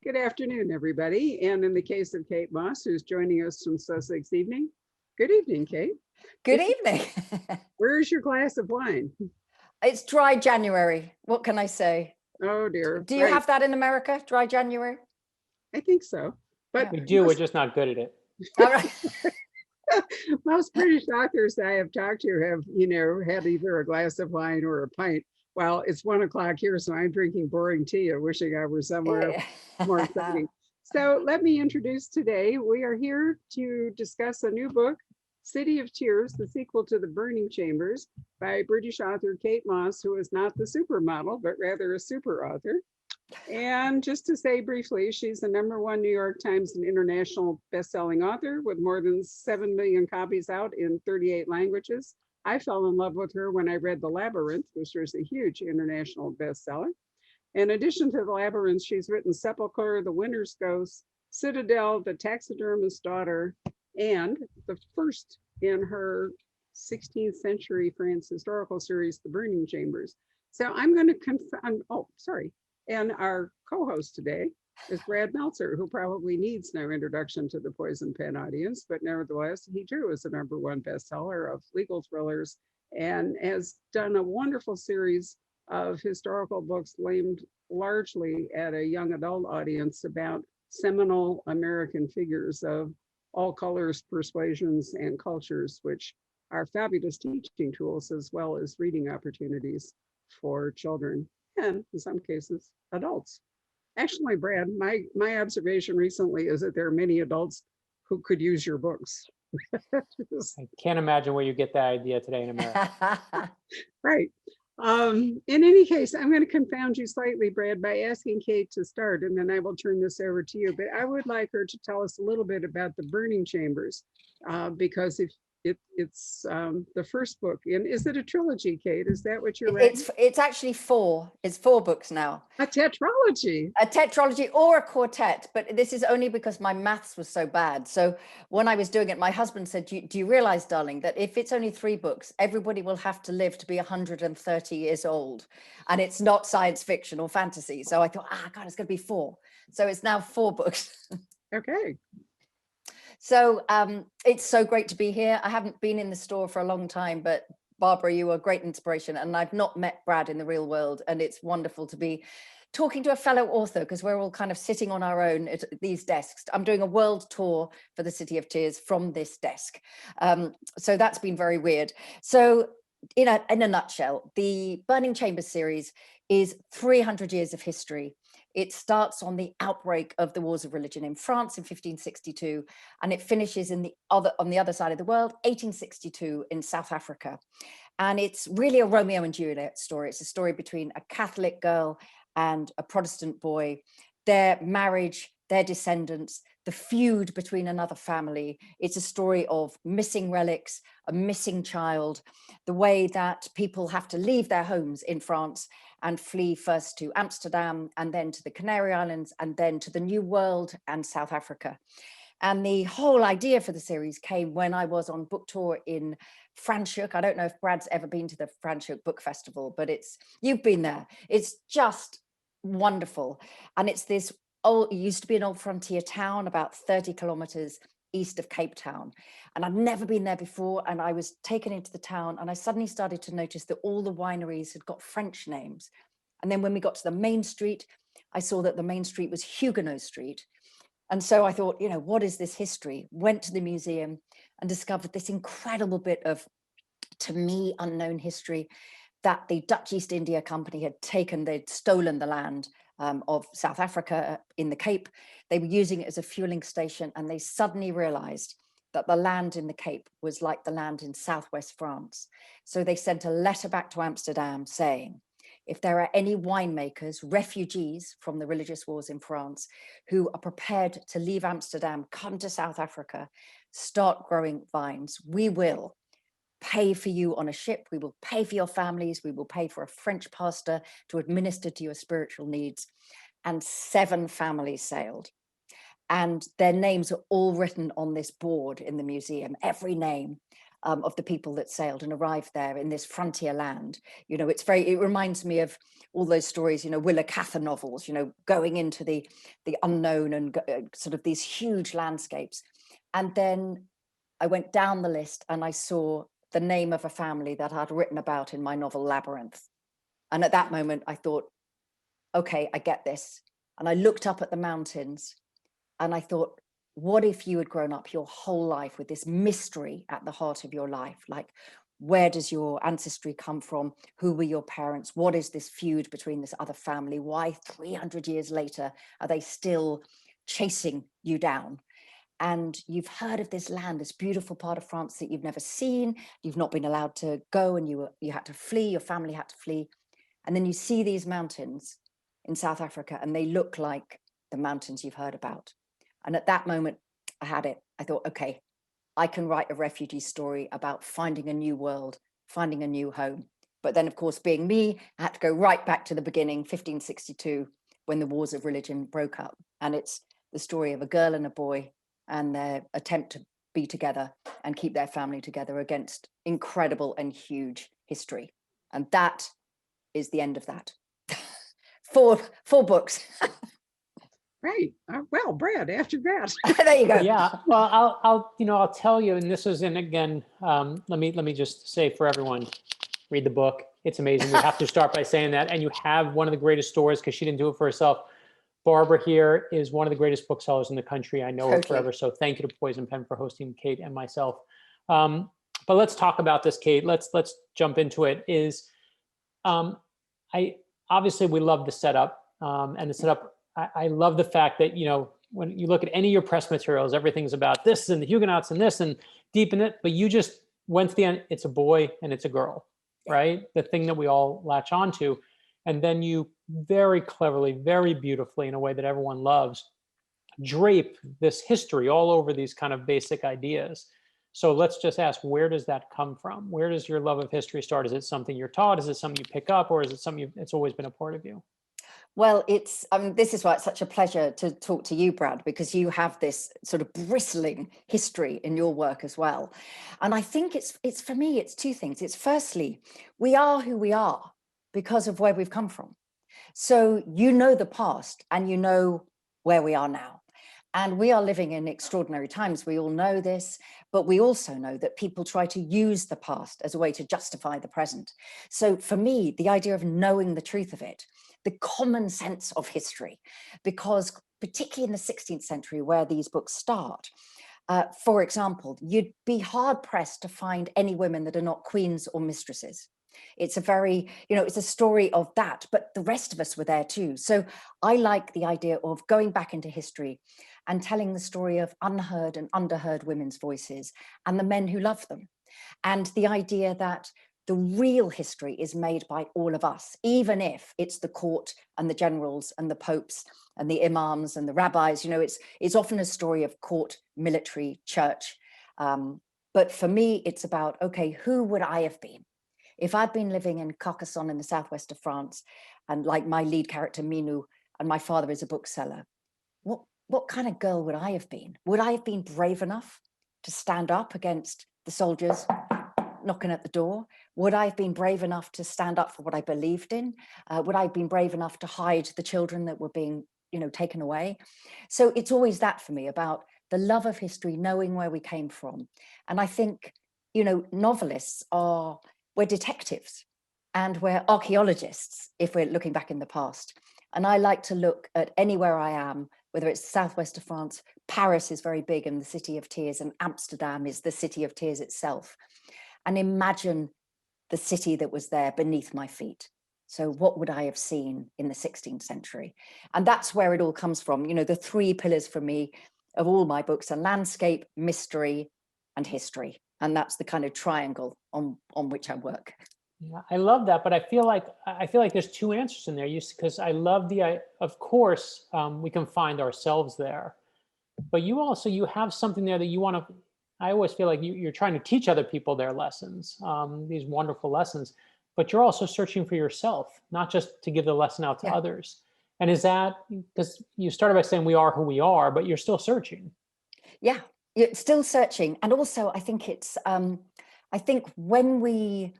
Good afternoon, everybody. And in the case of Kate Mosse, who's joining us from Sussex evening, good evening, Kate. Good evening. Where's your glass of wine? It's dry January. What can I say? Oh, dear. Do you have that in America, dry January? I think so. But we do, we're just not good at it. All right. Most British authors I have talked to have, had either a glass of wine or a pint. Well, it's 1 o'clock here, so I'm drinking boring tea and wishing I were somewhere more exciting. So let me introduce today. We are here to discuss a new book, City of Tears, the sequel to The Burning Chambers by British author Kate Mosse, who is not the supermodel, but rather a super author. And just to say briefly, she's the #1 New York Times and international best-selling author with more than 7 million copies out in 38 languages. I fell in love with her when I read The Labyrinth, which was a huge international bestseller. In addition to The Labyrinth, she's written Sepulchre, The Winter's Ghost, Citadel, The Taxidermist's Daughter, and the first in her 16th century France historical series, The Burning Chambers. So I'm going to And our co-host today is Brad Meltzer, who probably needs no introduction to the Poison Pen audience, but nevertheless, he too is the #1 bestseller of legal thrillers and has done a wonderful series of historical books aimed largely at a young adult audience about seminal American figures of all colors, persuasions, and cultures, which are fabulous teaching tools as well as reading opportunities for children and in some cases adults. Actually, Brad, my observation recently is that there are many adults who could use your books. I can't imagine where you get that idea today in America. Right. In any case, I'm going to confound you slightly, Brad, by asking Kate to start, and then I will turn this over to you. But I would like her to tell us a little bit about The Burning Chambers, because it's the first book. And is it a trilogy, Kate? Is that what you're writing? It's actually 4. It's 4 books now. A tetralogy. A tetralogy or a quartet, but this is only because my maths was so bad. So when I was doing it, my husband said, do you realize, darling, that if it's only 3 books, everybody will have to live to be 130 years old. And it's not science fiction or fantasy. So I thought, God, it's going to be 4. So it's now 4 books. Okay. So it's so great to be here. I haven't been in the store for a long time, but Barbara, you are a great inspiration. And I've not met Brad in the real world. And it's wonderful to be talking to a fellow author, because we're all kind of sitting on our own at these desks. I'm doing a world tour for the City of Tears from this desk. So that's been very weird. So in a nutshell, the Burning Chambers series is 300 years of history. It starts on the outbreak of the wars of religion in France in 1562, and it finishes on the other side of the world, 1862 in South Africa. And it's really a Romeo and Juliet story. It's a story between a Catholic girl and a Protestant boy, their marriage, their descendants, the feud between another family. It's a story of missing relics, a missing child, the way that people have to leave their homes in France and flee first to Amsterdam and then to the Canary Islands and then to the New World and South Africa. And the whole idea for the series came when I was on book tour in Franschhoek. I don't know if Brad's ever been to the Franschhoek Book Festival, but you've been there. It's just wonderful. And it's this it used to be an old frontier town about 30 kilometers east of Cape Town. And I'd never been there before. And I was taken into the town and I suddenly started to notice that all the wineries had got French names. And then when we got to the main street, I saw that the main street was Huguenot Street. And so I thought, what is this history? Went to the museum and discovered this incredible bit of, to me, unknown history that the Dutch East India Company had taken. They'd stolen the land of South Africa in the Cape. They were using it as a fueling station, and they suddenly realized that the land in the Cape was like the land in southwest France. So they sent a letter back to Amsterdam saying, if there are any winemakers, refugees from the religious wars in France, who are prepared to leave Amsterdam, come to South Africa, start growing vines, we will pay for you on a ship, we will pay for your families, we will pay for a French pastor to administer to your spiritual needs. And 7 families sailed. And their names are all written on this board in the museum, every name. of the people that sailed and arrived there in this frontier land. You know, it reminds me of all those stories, you know, Willa Cather novels, you know, going into the unknown and sort of these huge landscapes. And then I went down the list and I saw the name of a family that I'd written about in my novel Labyrinth. And at that moment I thought, okay, I get this. And I looked up at the mountains and I thought, what if you had grown up your whole life with this mystery at the heart of your life? Like, where does your ancestry come from? Who were your parents? What is this feud between this other family? Why 300 years later are they still chasing you down? And you've heard of this land, this beautiful part of France that you've never seen. You've not been allowed to go, and you had to flee, your family had to flee. And then you see these mountains in South Africa and they look like the mountains you've heard about. And at that moment, I had it. I thought, okay, I can write a refugee story about finding a new world, finding a new home. But then, of course, being me, I had to go right back to the beginning, 1562, when the wars of religion broke up. And it's the story of a girl and a boy and their attempt to be together and keep their family together against incredible and huge history. And that is the end of that. Four books. Right. Well, Brad, after that. There you go. Yeah. Well, I'll tell you, and this is, and again, let me just say for everyone, read the book. It's amazing. We have to start by saying that. And you have one of the greatest stories, because she didn't do it for herself. Barbara here is one of the greatest booksellers in the country. I know her forever. So thank you to Poison Pen for hosting Kate and myself. But let's talk about this, Kate. Let's jump into it. Obviously we love the setup, and the setup. I love the fact that, you know, when you look at any of your press materials, everything's about this and the Huguenots and this and deep in it, but you just went to the end. It's a boy and it's a girl, right? The thing that we all latch onto. And then you very cleverly, very beautifully, in a way that everyone loves, drape this history all over these kind of basic ideas. So let's just ask, where does that come from? Where does your love of history start? Is it something you're taught? Is it something you pick up? Or is it something it's always been a part of you? Well, this is why it's such a pleasure to talk to you, Brad, because you have this sort of bristling history in your work as well. And I think it's for me, it's two things. It's firstly, we are who we are because of where we've come from. So you know the past and you know where we are now. And we are living in extraordinary times. We all know this, but we also know that people try to use the past as a way to justify the present. So for me, the idea of knowing the truth of it, the common sense of history, because particularly in the 16th century where these books start, for example, you'd be hard pressed to find any women that are not queens or mistresses. It's a very, it's a story of that, but the rest of us were there too. So I like the idea of going back into history and telling the story of unheard and underheard women's voices and the men who love them. And the idea that the real history is made by all of us, even if it's the court and the generals and the popes and the imams and the rabbis. It's often a story of court, military, church. But for me, it's about, okay, who would I have been if I'd been living in Carcassonne in the southwest of France, and like my lead character, Minou, and my father is a bookseller? What kind of girl would I have been? Would I have been brave enough to stand up against the soldiers knocking at the door? Would I have been brave enough to stand up for what I believed in? Would I have been brave enough to hide the children that were being, taken away? So it's always that for me, about the love of history, knowing where we came from. And I think, novelists we're detectives and we're archaeologists if we're looking back in the past. And I like to look at anywhere I am, whether it's the southwest of France. Paris is very big and the city of tears, and Amsterdam is the city of tears itself. And imagine the city that was there beneath my feet. So what would I have seen in the 16th century? And that's where it all comes from. The three pillars for me of all my books are landscape, mystery, and history. And that's the kind of triangle on which I work. Yeah, I love that, but I feel like there's two answers in there. Because I love of course, we can find ourselves there, but you have something there that you want to. I always feel like you're trying to teach other people their lessons, these wonderful lessons, but you're also searching for yourself, not just to give the lesson out to others. And is that because you started by saying we are who we are, but you're still searching? Yeah, you're still searching, and also I think it's I think when we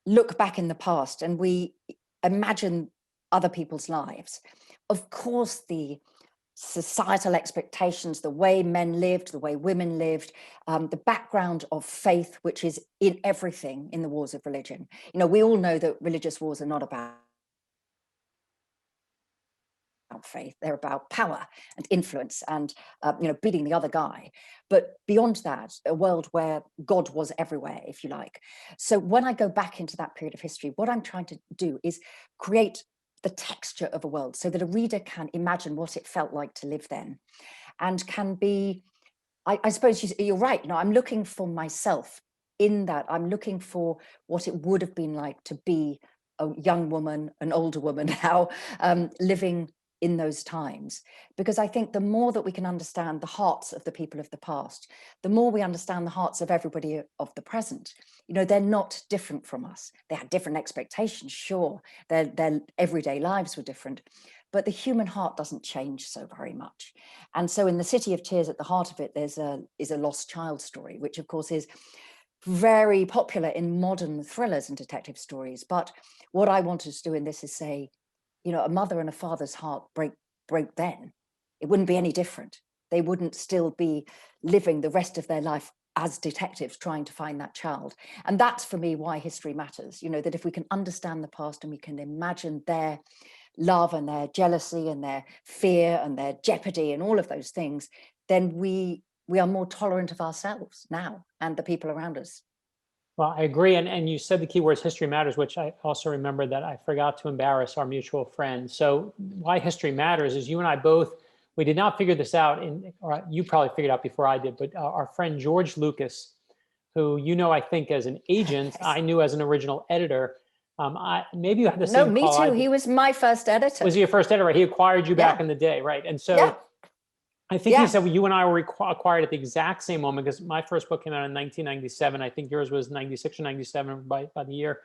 look back in the past and we imagine other people's lives, of course, the societal expectations, the way men lived, the way women lived, the background of faith, which is in everything in the wars of religion. You know, we all know that religious wars are not about faith, they're about power and influence and you know, beating the other guy. But beyond that, a world where God was everywhere, if you like. So when I go back into that period of history, what I'm trying to do is create the texture of a world so that a reader can imagine what it felt like to live then, and can be, I suppose you're right, you know, I'm looking for myself in that. I'm looking for what it would have been like to be a young woman, an older woman now, living in those times. Because I think the more that we can understand the hearts of the people of the past, the more we understand the hearts of everybody of the present. You know, they're not different from us. They had different expectations, sure. Their everyday lives were different, but the human heart doesn't change so very much. And so in The City of Tears, at the heart of it, is a lost child story, which of course is very popular in modern thrillers and detective stories. But what I wanted to do in this is say, you know, a mother and a father's heart break then. It wouldn't be any different. They wouldn't still be living the rest of their life as detectives trying to find that child. And that's for me why history matters. You know, that if we can understand the past and we can imagine their love and their jealousy and their fear and their jeopardy and all of those things, then we are more tolerant of ourselves now and the people around us. Well, I agree. And you said the key words history matters, which I also remember that I forgot to embarrass our mutual friend. So why history matters is you and I both, we did not figure this out, or you probably figured out before I did, but our friend George Lucas, who you know, I think as an agent, I knew as an original editor. Maybe you had the same No, me too. He was my first editor. Was he your first editor? Right? He acquired you back in the day, right? And so I think he said you and I were acquired at the exact same moment, because my first book came out in 1997. I think yours was 96 or 97 by the year,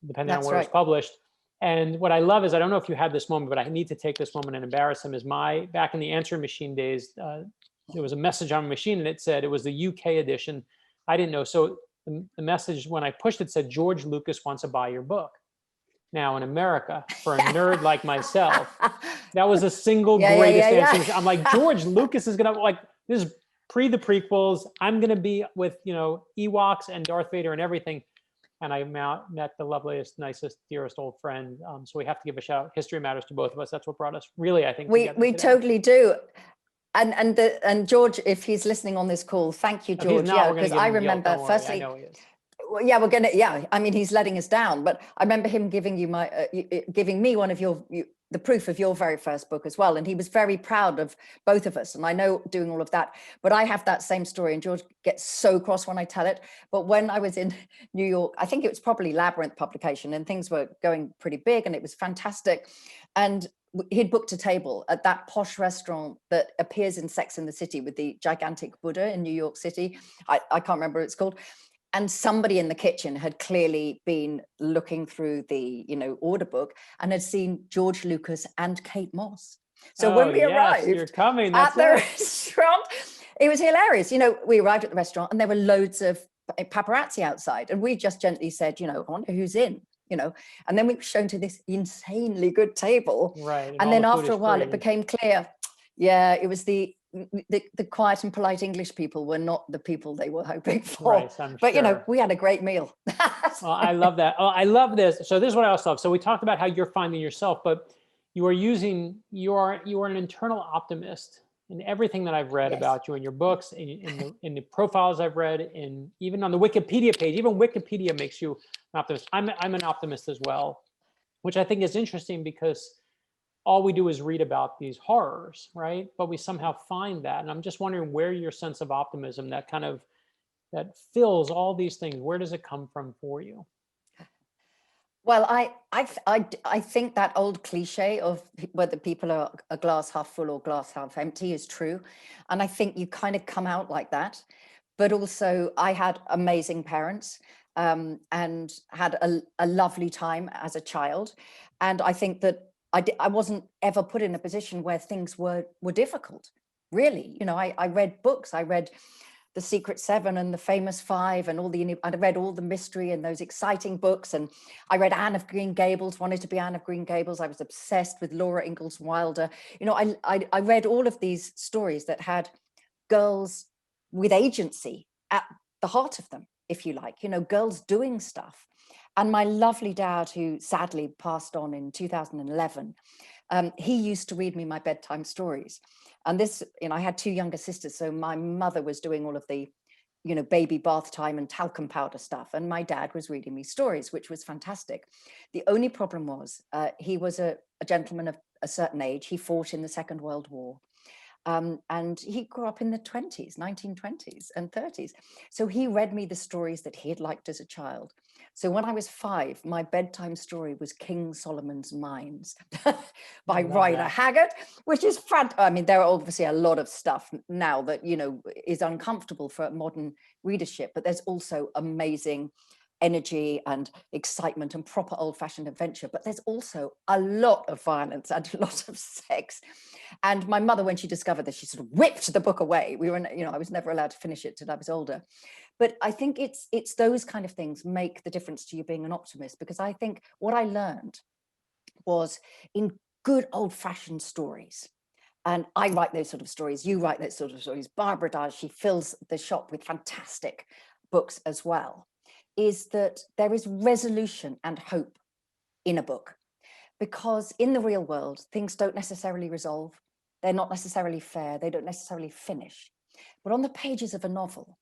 depending on where it was published. And what I love is, I don't know if you had this moment, but I need to take this moment and embarrass him, is back in the answering machine days, there was a message on a machine and it said it was the UK edition. I didn't know. So the message, when I pushed it, said, George Lucas wants to buy your book. Now in America, for a nerd like myself, that was the single greatest answer. I'm like, George Lucas is gonna, like, this is pre the prequels. I'm gonna be with, you know, Ewoks and Darth Vader and everything. And I met the loveliest, nicest, dearest old friend. So we have to give a shout out. History matters to both of us. That's what brought us really, I think, we totally do. And George, if he's listening on this call, thank you, George. Yeah, because I remember firstly. I know he is. Yeah, we're gonna. Yeah, I mean, he's letting us down, but I remember him giving me one of the proof of your very first book as well, and he was very proud of both of us. And I know doing all of that, but I have that same story, and George gets so cross when I tell it. But when I was in New York, I think it was probably Labyrinth publication, and things were going pretty big, and it was fantastic. And he'd booked a table at that posh restaurant that appears in Sex and the City with the gigantic Buddha in New York City. I can't remember what it's called. And somebody in the kitchen had clearly been looking through the, you know, order book and had seen George Lucas and Kate Mosse. So when we arrived at the restaurant, it was hilarious. You know, we arrived at the restaurant and there were loads of paparazzi outside, and we just gently said, you know, I wonder who's in, you know, and then we were shown to this insanely good table. Right. And then after a while, it became clear. Yeah, it was the quiet and polite English people were not the people they were hoping for. Right, but you know, we had a great meal. Well, I love that. Oh, I love this. So this is what I also love. So we talked about how you're finding yourself, but you are an internal optimist in everything that I've read about you in your books, in the profiles I've read, even on the Wikipedia page. Even Wikipedia makes you an optimist. I'm an optimist as well, which I think is interesting, because all we do is read about these horrors, right? But we somehow find that. And I'm just wondering where your sense of optimism, that fills all these things, where does it come from for you? Well, I think that old cliche of whether people are a glass half full or glass half empty is true. And I think you kind of come out like that. But also I had amazing parents and had a lovely time as a child. And I think that I wasn't ever put in a position where things were difficult, really. You know, I read books, I read the Secret Seven and the Famous Five and I read all the mystery and those exciting books. And I read Anne of Green Gables, wanted to be Anne of Green Gables. I was obsessed with Laura Ingalls Wilder. You know, I read all of these stories that had girls with agency at the heart of them, if you like, you know, girls doing stuff. And my lovely dad, who sadly passed on in 2011, he used to read me my bedtime stories. And this, you know, I had two younger sisters, so my mother was doing all of the, you know, baby bath time and talcum powder stuff, and my dad was reading me stories, which was fantastic. The only problem was he was a gentleman of a certain age. He fought in the Second World War. And he grew up in the 1920s and 30s. So he read me the stories that he had liked as a child. So when I was 5, my bedtime story was King Solomon's Mines by Rider Haggard, which is I mean, there are obviously a lot of stuff now that, you know, is uncomfortable for modern readership, but there's also amazing energy and excitement and proper old-fashioned adventure, but there's also a lot of violence and a lot of sex. And my mother, when she discovered this, she sort of whipped the book away. We were, you know, I was never allowed to finish it till I was older. But I think it's those kind of things make the difference to you being an optimist, because I think what I learned was in good old-fashioned stories. And I write those sort of stories, you write those sort of stories, Barbara does, she fills the shop with fantastic books as well, is that there is resolution and hope in a book. Because in the real world, things don't necessarily resolve. They're not necessarily fair. They don't necessarily finish. But on the pages of a novel,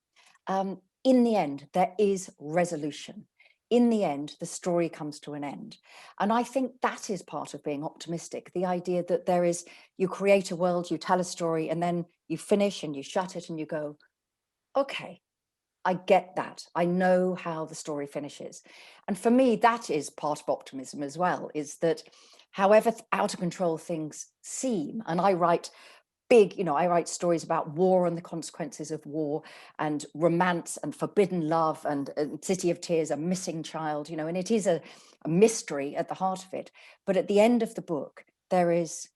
in the end, there is resolution. In the end, the story comes to an end. And I think that is part of being optimistic. The idea that you create a world, you tell a story, and then you finish and you shut it and you go, okay, I get that. I know how the story finishes. And for me, that is part of optimism as well, is that however out of control things seem, and I write I write stories about war and the consequences of war and romance and forbidden love and City of Tears, a missing child, you know, and it is a mystery at the heart of it. But at the end of the book, there is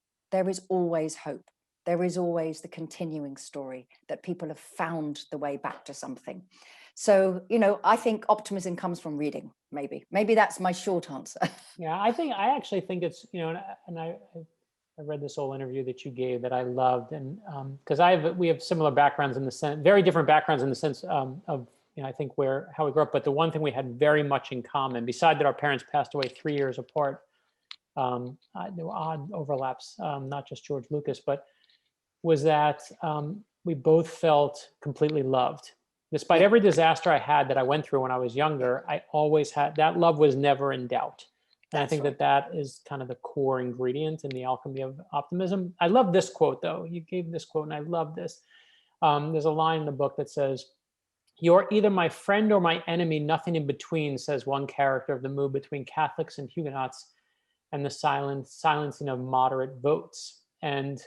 always hope. There is always the continuing story that people have found the way back to something. So, you know, I think optimism comes from reading, maybe that's my short answer. Yeah, I actually think it's, you know, and I read this whole interview that you gave that I loved, and because we have similar backgrounds in the sense, very different backgrounds in the sense of, you know, I think how we grew up, but the one thing we had very much in common, beside that our parents passed away 3 years apart, there were odd overlaps, not just George Lucas, but was that we both felt completely loved. Despite every disaster I had that I went through when I was younger, I always had, that love was never in doubt. And I think that is kind of the core ingredient in the alchemy of optimism. I love this quote, though. You gave this quote, and I love this. There's a line in the book that says, "You're either my friend or my enemy, nothing in between," says one character of the move between Catholics and Huguenots and the silencing of moderate votes. And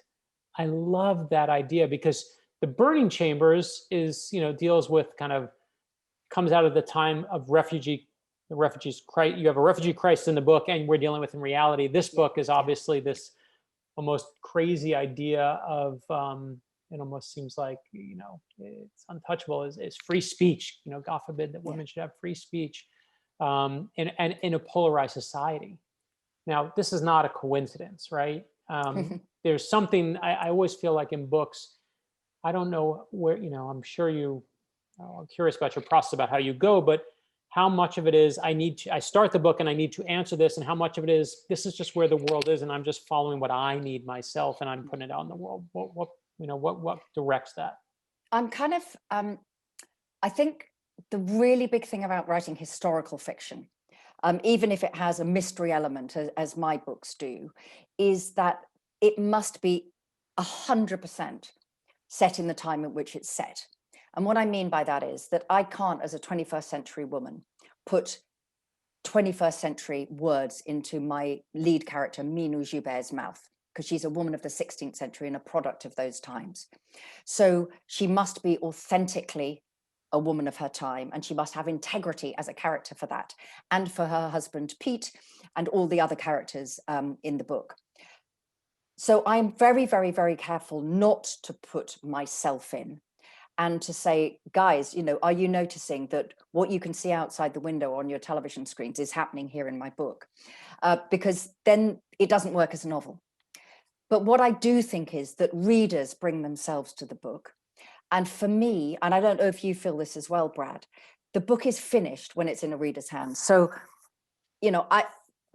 I love that idea, because the burning chambers is, you know, deals with comes out of the time of refugees. You have a refugee crisis in the book, and we're dealing with in reality. This book is obviously this almost crazy idea of, it almost seems like, you know, it's untouchable, is free speech. You know, God forbid that women should have free speech, and in a polarized society. Now, this is not a coincidence, right? There's something I always feel like in books, I don't know where, you know, I'm sure I'm curious about your process about how you go, but how much of it is I start the book and I need to answer this, and how much of it is this is just where the world is and I'm just following what I need myself and I'm putting it out in the world. What directs that? I'm kind of, I think the really big thing about writing historical fiction, even if it has a mystery element, as my books do, is that it must be 100% set in the time in which it's set. And what I mean by that is that I can't, as a 21st century woman, put 21st century words into my lead character, Minou Joubert's mouth, because she's a woman of the 16th century and a product of those times. So she must be authentically a woman of her time, and she must have integrity as a character for that, and for her husband, Pete, and all the other characters in the book. So I'm very, very, very careful not to put myself in. and to say, guys, are you noticing that what you can see outside the window on your television screens is happening here in my book? Because then it doesn't work as a novel. But what I do think is that readers bring themselves to the book. And for me, and I don't know if you feel this as well, Brad, the book is finished when it's in a reader's hands. So,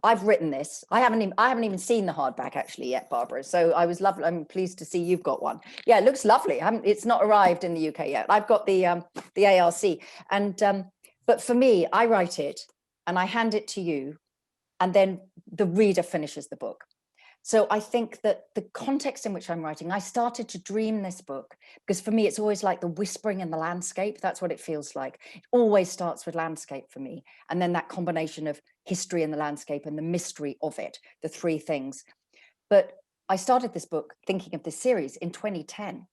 I've written this. I haven't even seen the hardback actually yet, Barbara. So I'm pleased to see you've got one. Yeah, it looks lovely. It's not arrived in the UK yet. I've got the ARC. And but for me, I write it and I hand it to you, and then the reader finishes the book. So I think that the context in which I'm writing, I started to dream this book because for me, it's always like the whispering in the landscape. That's what it feels like. It always starts with landscape for me. And then that combination of history in the landscape and the mystery of it, the three things. But I started this book thinking of this series in 2010,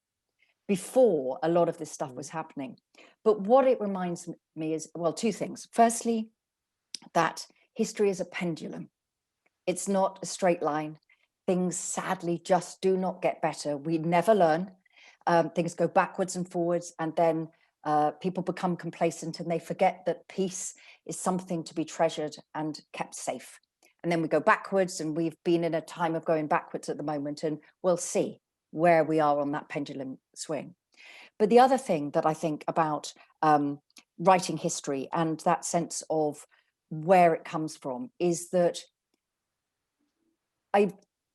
before a lot of this stuff was happening. But what it reminds me is, well, two things. Firstly, that history is a pendulum. It's not a straight line. Things sadly just do not get better. We never learn. Things go backwards and forwards, and then people become complacent and they forget that peace is something to be treasured and kept safe. And then we go backwards, and we've been in a time of going backwards at the moment, and we'll see where we are on that pendulum swing. But the other thing that I think about writing history and that sense of where it comes from is that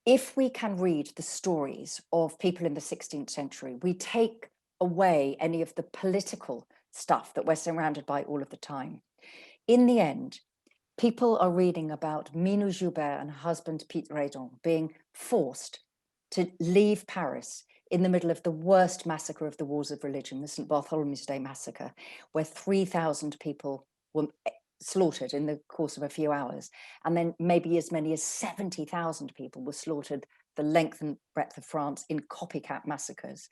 if we can read the stories of people in the 16th century, we take away any of the political stuff that we're surrounded by all of the time. In the end, people are reading about Minou Joubert and her husband Pete Redon being forced to leave Paris in the middle of the worst massacre of the Wars of Religion, the St. Bartholomew's Day massacre, where 3,000 people were slaughtered in the course of a few hours, and then maybe as many as 70,000 people were slaughtered the length and breadth of France in copycat massacres.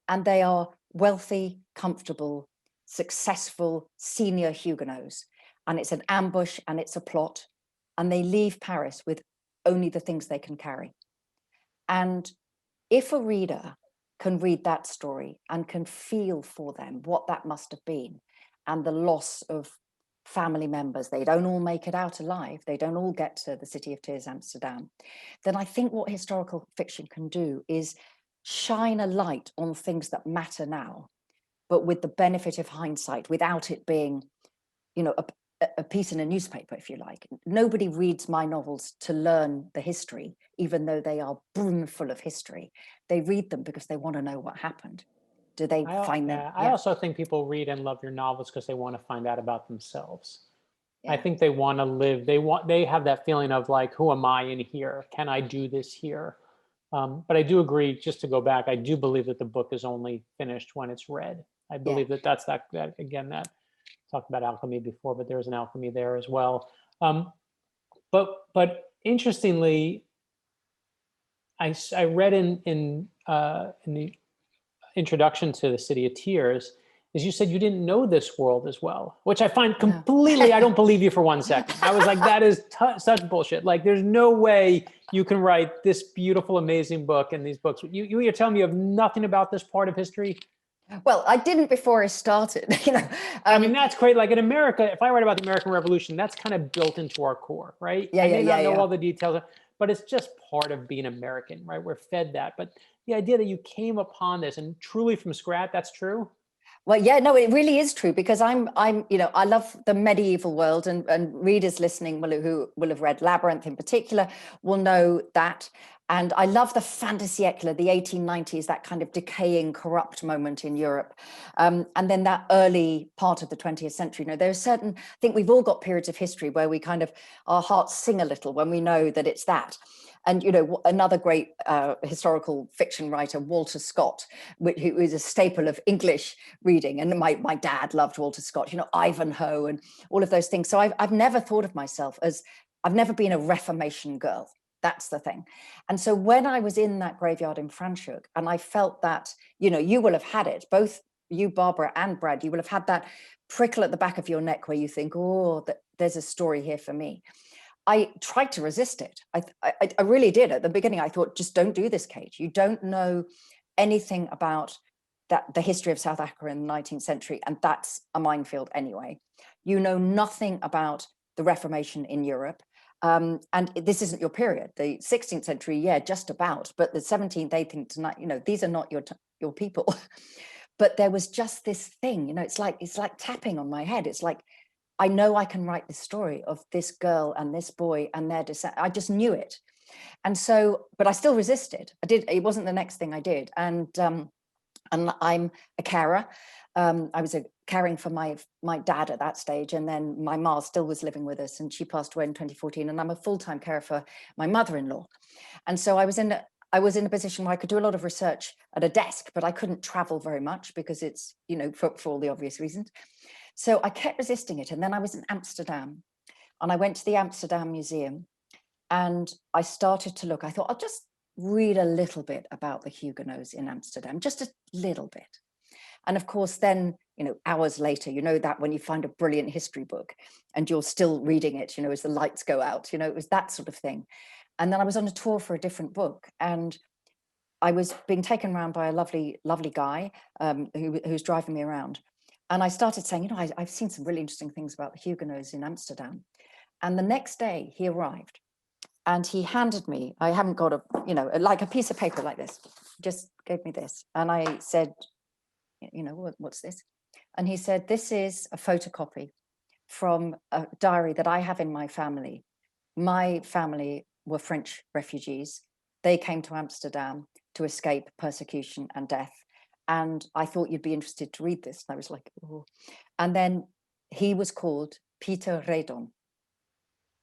And they are wealthy, comfortable, successful senior Huguenots, and it's an ambush and it's a plot, and they leave Paris with only the things they can carry. And if a reader can read that story and can feel for them what that must have been, and the loss of family members, they don't all make it out alive, they don't all get to the City of Tears, Amsterdam, then I think what historical fiction can do is shine a light on things that matter now, but with the benefit of hindsight, without it being, a piece in a newspaper, if you like. Nobody reads my novels to learn the history, even though they are brimful of history. They read them because they want to know what happened. Do they find them? I also think people read and love your novels because they want to find out about themselves. Yeah. I think they want to live. They have that feeling of like, who am I in here? Can I do this here? But I do agree, just to go back, I do believe that the book is only finished when it's read. I believe that's that again, that talked about alchemy before, but there's an alchemy there as well. But interestingly, I read in the introduction to the City of Tears is you said you didn't know this world as well, which I find completely, I don't believe you for 1 second. I was like, that is such bullshit. Like, there's no way you can write this beautiful, amazing book and these books. You're telling me you have nothing about this part of history? Well, I didn't before I started. I mean, that's great. Like in America, if I write about the American Revolution, that's kind of built into our core, right? I may not know all the details, but it's just part of being American, right? We're fed that. But the idea that you came upon this and truly from scratch, that's true? Well, yeah, no, it really is true, because I love the medieval world, and readers listening who will have read Labyrinth in particular will know that. And I love the fin de siècle, the 1890s, that kind of decaying, corrupt moment in Europe. And then that early part of the 20th century. There's certain, I think we've all got periods of history where we kind of, our hearts sing a little when we know that it's that. And, another great historical fiction writer, Walter Scott, who is a staple of English reading. And my dad loved Walter Scott, Ivanhoe and all of those things. So I've never thought of myself as, I've never been a Reformation girl. That's the thing. And so when I was in that graveyard in Franschhoek, and I felt that, you will have had it, both you, Barbara, and Brad, you will have had that prickle at the back of your neck where you think, oh, there's a story here for me. I tried to resist it. I really did. At the beginning, I thought, just don't do this, Kate. You don't know anything about the history of South Africa in the 19th century, and that's a minefield anyway. You know nothing about the Reformation in Europe. And this isn't your period. The 16th century, yeah, just about, but the 17th, 18th tonight, you know, these are not your people. But there was just this thing, you know, it's like tapping on my head. It's like, I know I can write this story of this girl and this boy and their descent. I just knew it. And so, but I still resisted. It wasn't the next thing I did. And I'm a carer. I was caring for my dad at that stage, and then my ma still was living with us, and she passed away in 2014. And I'm a full-time carer for my mother-in-law. And so I was in a position where I could do a lot of research at a desk, but I couldn't travel very much because it's, you know, for all the obvious reasons. So I kept resisting it. And then I was in Amsterdam, and I went to the Amsterdam Museum, and I started to look. I thought, I'll just read a little bit about the Huguenots in Amsterdam, just a little bit. And of course, then, you know, hours later, you know, that when you find a brilliant history book and you're still reading it, you know, as the lights go out, you know, it was that sort of thing. And then I was on a tour for a different book, and I was being taken around by a lovely, lovely guy who was driving me around. And I started saying, you know, I've seen some really interesting things about the Huguenots in Amsterdam. And the next day he arrived, and he handed me, I haven't got you know, like a piece of paper like this, just gave me this. And I said, you know, what's this? And he said, this is a photocopy from a diary that I have in my family. My family were French refugees. They came to Amsterdam to escape persecution and death. And I thought you'd be interested to read this. And I was like, oh. And then he was called Peter Redon.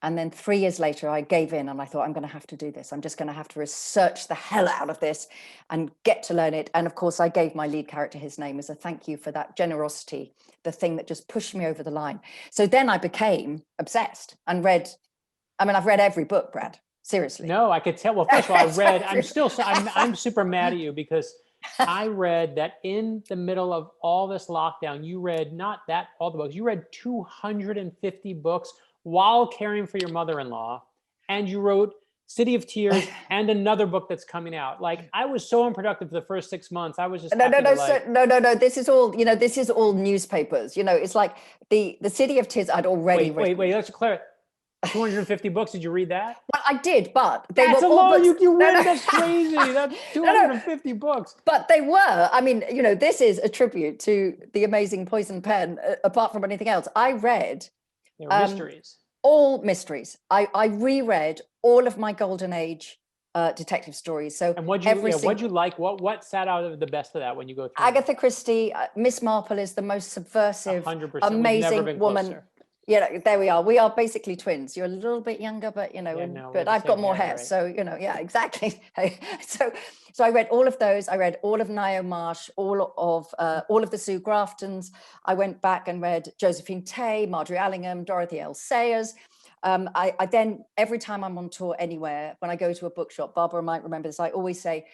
And then 3 years later, I gave in, and I thought, I'm going to have to do this. I'm just going to have to research the hell out of this and get to learn it. And of course, I gave my lead character his name as a thank you for that generosity, the thing that just pushed me over the line. So then I became obsessed and I've read every book, Brad, seriously. No, I could tell. Well, first of all, I'm super mad at you because I read that in the middle of all this lockdown, you read all the books, you read 250 books while caring for your mother-in-law, and you wrote City of Tears and another book that's coming out. Like, I was so unproductive for the first 6 months. I was just no. This is all, you know, this is all newspapers. You know, it's like the City of Tears I'd already written. Wait, let's clarify. 250 books. Did you read that? Well, I did, but that's all books. You read. That's crazy. That's 250 books. But they were. I mean, you know, this is a tribute to the amazing Poison Pen. Apart from anything else, I read. They're mysteries. All mysteries. I reread all of my Golden Age detective stories. So, and what'd you like? What sat out of the best of that when you go through? Agatha Christie, Miss Marple is the most subversive, 100%. amazing woman. Yeah, there we are. We are basically twins. You're a little bit younger, but you know, but I've got more hair, right? So you know, yeah, exactly. So I read all of those. I read all of Nio Marsh, all of the Sue Graftons. I went back and read Josephine Tay, Marjorie Allingham, Dorothy L. Sayers. I then, every time I'm on tour anywhere, when I go to a bookshop, Barbara might remember this, I always say,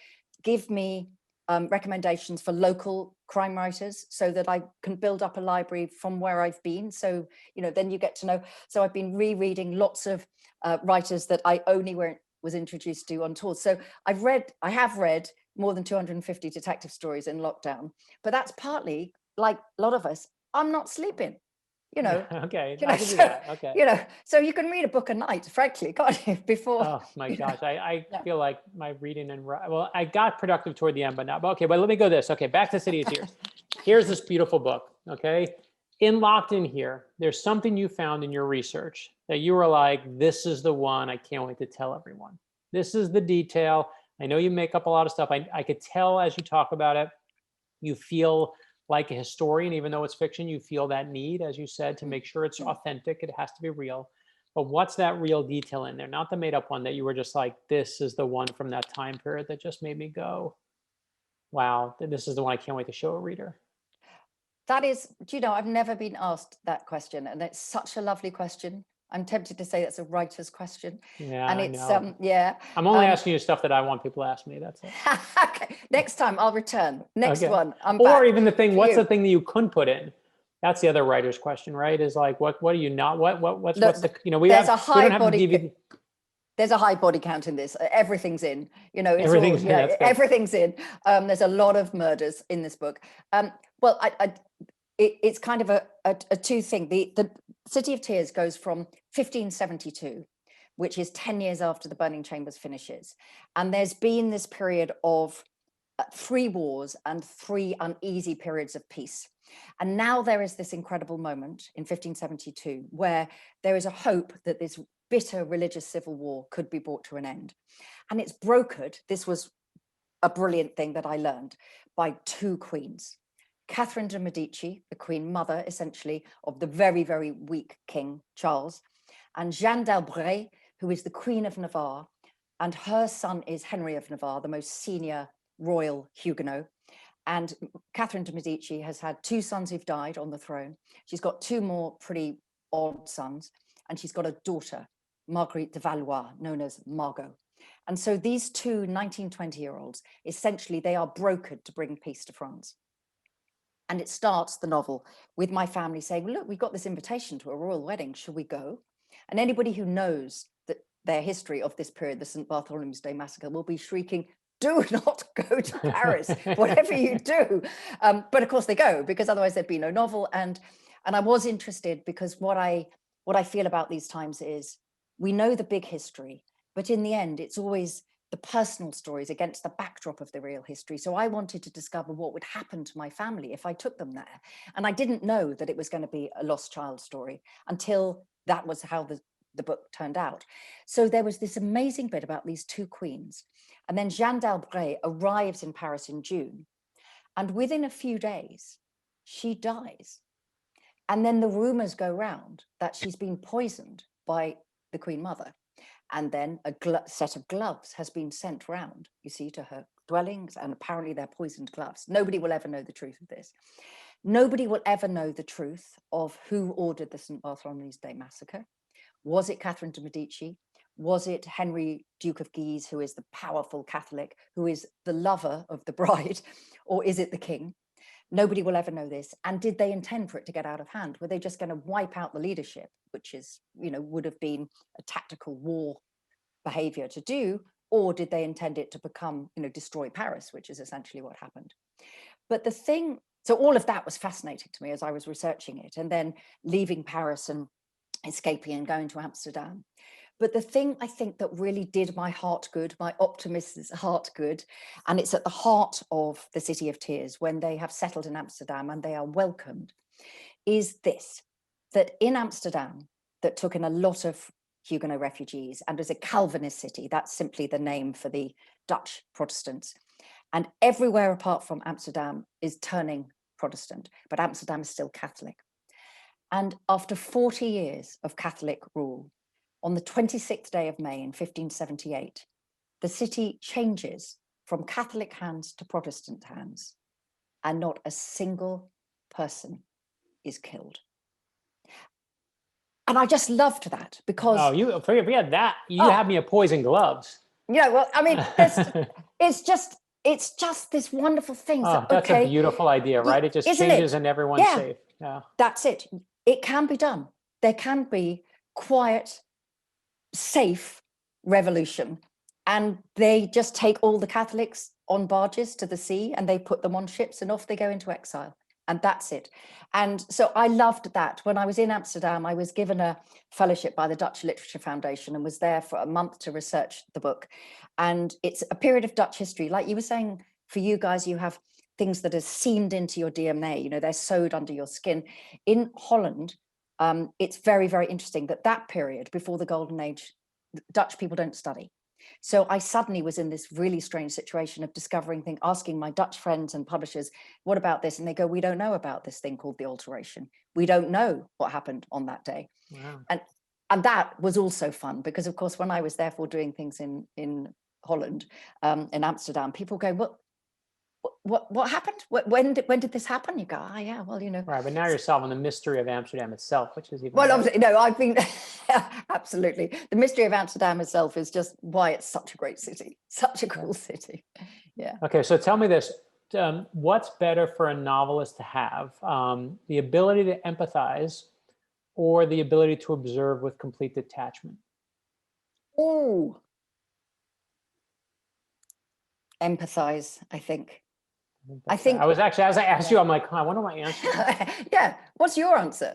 give me recommendations for local crime writers so that I can build up a library from where I've been. So, you know, then you get to know. So I've been rereading lots of writers that I only was introduced to on tour. So I have read more than 250 detective stories in lockdown, but that's partly, like a lot of us, I'm not sleeping. You know, okay, you know, I can do that. Okay, you know, so you can read a book a night, frankly, can't you? Before. Oh my gosh, I feel like my reading I got productive toward the end, but not. But okay, but let me go this. Okay, back to City of Tears. Here's this beautiful book. Okay, locked in here, there's something you found in your research that you were like, this is the one I can't wait to tell everyone. This is the detail. I know you make up a lot of stuff. I could tell as you talk about it, you feel like a historian, even though it's fiction, you feel that need, as you said, to make sure it's authentic. It has to be real. But what's that real detail in there? Not the made up one that you were just like, this is the one from that time period that just made me go, wow, this is the one I can't wait to show a reader. That is, do you know, I've never been asked that question, and it's such a lovely question. I'm tempted to say that's a writer's question. Yeah, and it's I know. yeah. I'm only asking you stuff that I want people to ask me. That's it. Okay. Next time I'll return. Next one. I'm or back even the thing. What's the thing that you couldn't put in? That's the other writer's question, right? Is like, what do you not? What's the, you know, we don't have DVD. There's a high body count in this. Everything's in, you know, it's Everything's all, in, yeah, that's good. everything's in. There's a lot of murders in this book. Well, it's kind of a two thing. The City of Tears goes from 1572, which is 10 years after the Burning Chambers finishes. And there's been this period of 3 wars and 3 uneasy periods of peace. And now there is this incredible moment in 1572 where there is a hope that this bitter religious civil war could be brought to an end. And it's brokered, this was a brilliant thing that I learned, by 2 queens. Catherine de' Medici, the queen mother, essentially, of the very, very weak King Charles, and Jeanne d'Albret, who is the Queen of Navarre, and her son is Henry of Navarre, the most senior royal Huguenot. And Catherine de' Medici has had 2 sons who've died on the throne. She's got 2 more pretty odd sons, and she's got a daughter, Marguerite de Valois, known as Margot. And so these 2 19-20-year-olds, essentially, they are brokered to bring peace to France. And it starts the novel with my family saying, well, look, we've got this invitation to a royal wedding, shall we go? And anybody who knows that their history of this period, the St. Bartholomew's Day massacre, will be shrieking, do not go to Paris, whatever you do. But of course they go, because otherwise there'd be no novel. And I was interested because what I feel about these times is we know the big history, but in the end, it's always the personal stories against the backdrop of the real history. So I wanted to discover what would happen to my family if I took them there. And I didn't know that it was going to be a lost child story until that was how the book turned out. So there was this amazing bit about these 2 queens. And then Jeanne d'Albret arrives in Paris in June. And within a few days, she dies. And then the rumors go round that she's been poisoned by the Queen Mother. And then a set of gloves has been sent round, you see, to her dwellings, and apparently they're poisoned gloves. Nobody will ever know the truth of this. Nobody will ever know the truth of who ordered the St. Bartholomew's Day massacre. Was it Catherine de' Medici? Was it Henry, Duke of Guise, who is the powerful Catholic, who is the lover of the bride? Or is it the king? Nobody will ever know this. And did they intend for it to get out of hand? Were they just going to wipe out the leadership, which is, you know, would have been a tactical war behavior to do? Or did they intend it to become, you know, destroy Paris, which is essentially what happened? But the thing, so all of that was fascinating to me as I was researching it, and then leaving Paris and escaping and going to Amsterdam. But the thing I think that really did my heart good, my optimist's heart good, and it's at the heart of the City of Tears when they have settled in Amsterdam and they are welcomed, is this, that in Amsterdam, that took in a lot of Huguenot refugees and as a Calvinist city, that's simply the name for the Dutch Protestants. And everywhere apart from Amsterdam is turning Protestant, but Amsterdam is still Catholic. And after 40 years of Catholic rule, on the 26th day of May in 1578, the city changes from Catholic hands to Protestant hands, and not a single person is killed. And I just loved that because... Oh, you forget that. You have me at poison gloves. Yeah, well, I mean, it's just this wonderful thing. Oh, so, that's a beautiful idea, right? It just changes and everyone's safe. Yeah, that's it. It can be done. There can be quiet, safe revolution, and they just take all the Catholics on barges to the sea and they put them on ships and off they go into exile, and that's it. And so I loved that. When I was in Amsterdam, I was given a fellowship by the Dutch Literature Foundation and was there for a month to research the book. And it's a period of Dutch history, like you were saying. For you guys, you have things that are seamed into your DNA, you know, they're sewed under your skin. In Holland, it's very, very interesting that period before the Golden Age, Dutch people don't study. So I suddenly was in this really strange situation of discovering things, asking my Dutch friends and publishers, what about this? And they go, we don't know about this thing called the alteration. We don't know what happened on that day. Wow. And that was also fun because, of course, when I was therefore doing things in Holland, in Amsterdam, people go, well, what happened? When did this happen? You go, yeah, well, you know. Right, but now you're solving the mystery of Amsterdam itself, which is even well, better. obviously, no, I've been absolutely. The mystery of Amsterdam itself is just why it's such a great city, such a cool city. Yeah. Okay, so tell me this: what's better for a novelist to have, the ability to empathize, or the ability to observe with complete detachment? Oh, empathize, I think. I think, I was actually, as I asked you, I'm like, huh, what am I answering? yeah. What's your answer?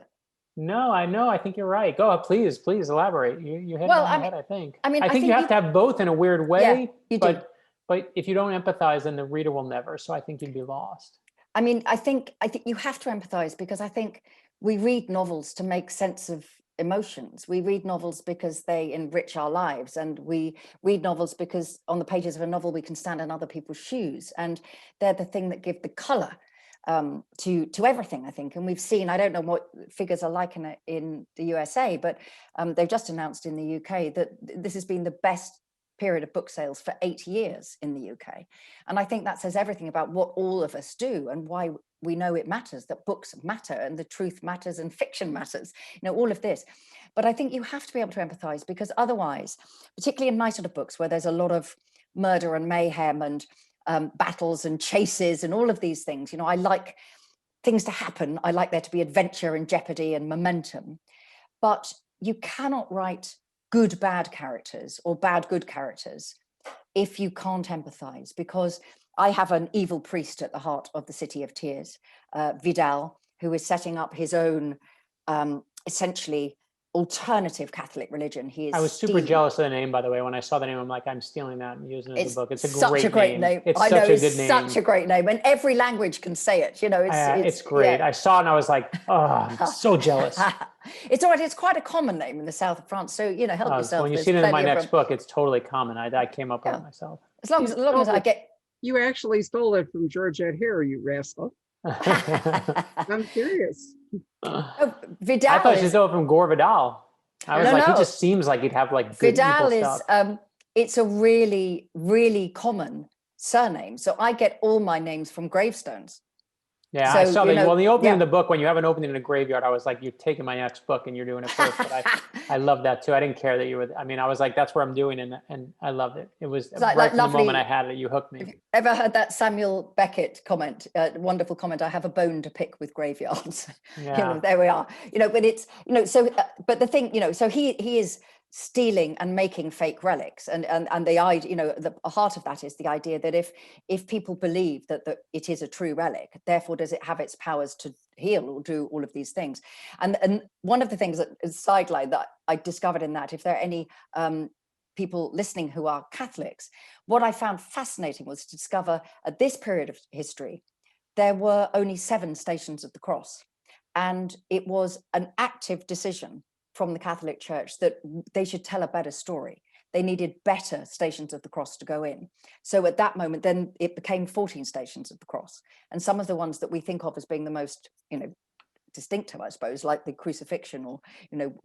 No, I know. I think you're right. Go ahead, please elaborate. You hit it Well, on the head, I think. I mean, I I think you think have to have both in a weird yeah, way, you do. but if you don't empathize, then the reader will never. So I think you'd be lost. I mean, I think you have to empathize, because I think we read novels to make sense of emotions. We read novels because they enrich our lives, and we read novels because on the pages of a novel we can stand in other people's shoes, and they're the thing that give the color to everything, I think. And we've seen, I don't know what figures are like in the USA, but they've just announced in the UK that this has been the best period of book sales for 8 years in the UK. And I think that says everything about what all of us do and why we know it matters, that books matter and the truth matters and fiction matters, all of this. But I think you have to be able to empathize, because otherwise, particularly in my sort of books where there's a lot of murder and mayhem and battles and chases and all of these things, I like things to happen. I like there to be adventure and jeopardy and momentum. But you cannot write good bad characters or bad good characters if you can't empathize, because I have an evil priest at the heart of the City of Tears, Vidal, who is setting up his own essentially alternative Catholic religion. I was super jealous of the name, by the way. When I saw the name, I'm like, I'm stealing that and using it as a book. It's such a great name. It's I know, such a good it's name. such a great name, and every language can say it. It's great. Yeah. I saw it and I was like, oh, I'm so jealous. It's all right. It's quite a common name in the south of France. So, help yourself. So when you see it in my next book, it's totally common. I came up with it myself. As long as I get. You actually stole it from Georgette Hare, you rascal. I'm curious. Vidal. I thought she stole it from Gore Vidal. I was he just seems like he'd have like good Vidal is stuff. It's a really, really common surname. So I get all my names from gravestones. Yeah, so, I saw that. Well, in the opening of the book, when you have an opening in a graveyard, I was like, you're taking my next book and you're doing it first. But I love that too. I didn't care that you were, I was like, that's where I'm doing it. And I loved it. It was right from the moment I had it, you hooked me. Have you ever heard that Samuel Beckett comment, wonderful comment, I have a bone to pick with graveyards. Yeah. There we are. But it's, so, but the thing, so he is stealing and making fake relics, and the idea, the heart of that is the idea that if people believe that it is a true relic, therefore does it have its powers to heal or do all of these things. And one of the things that is sideline that I discovered in that, if there are any people listening who are Catholics, what I found fascinating was to discover at this period of history there were only 7 Stations of the Cross, and it was an active decision from the Catholic Church that they should tell a better story. They needed better Stations of the Cross to go in. So at that moment, then it became 14 Stations of the Cross. And some of the ones that we think of as being the most, distinctive, I suppose, like the crucifixion or,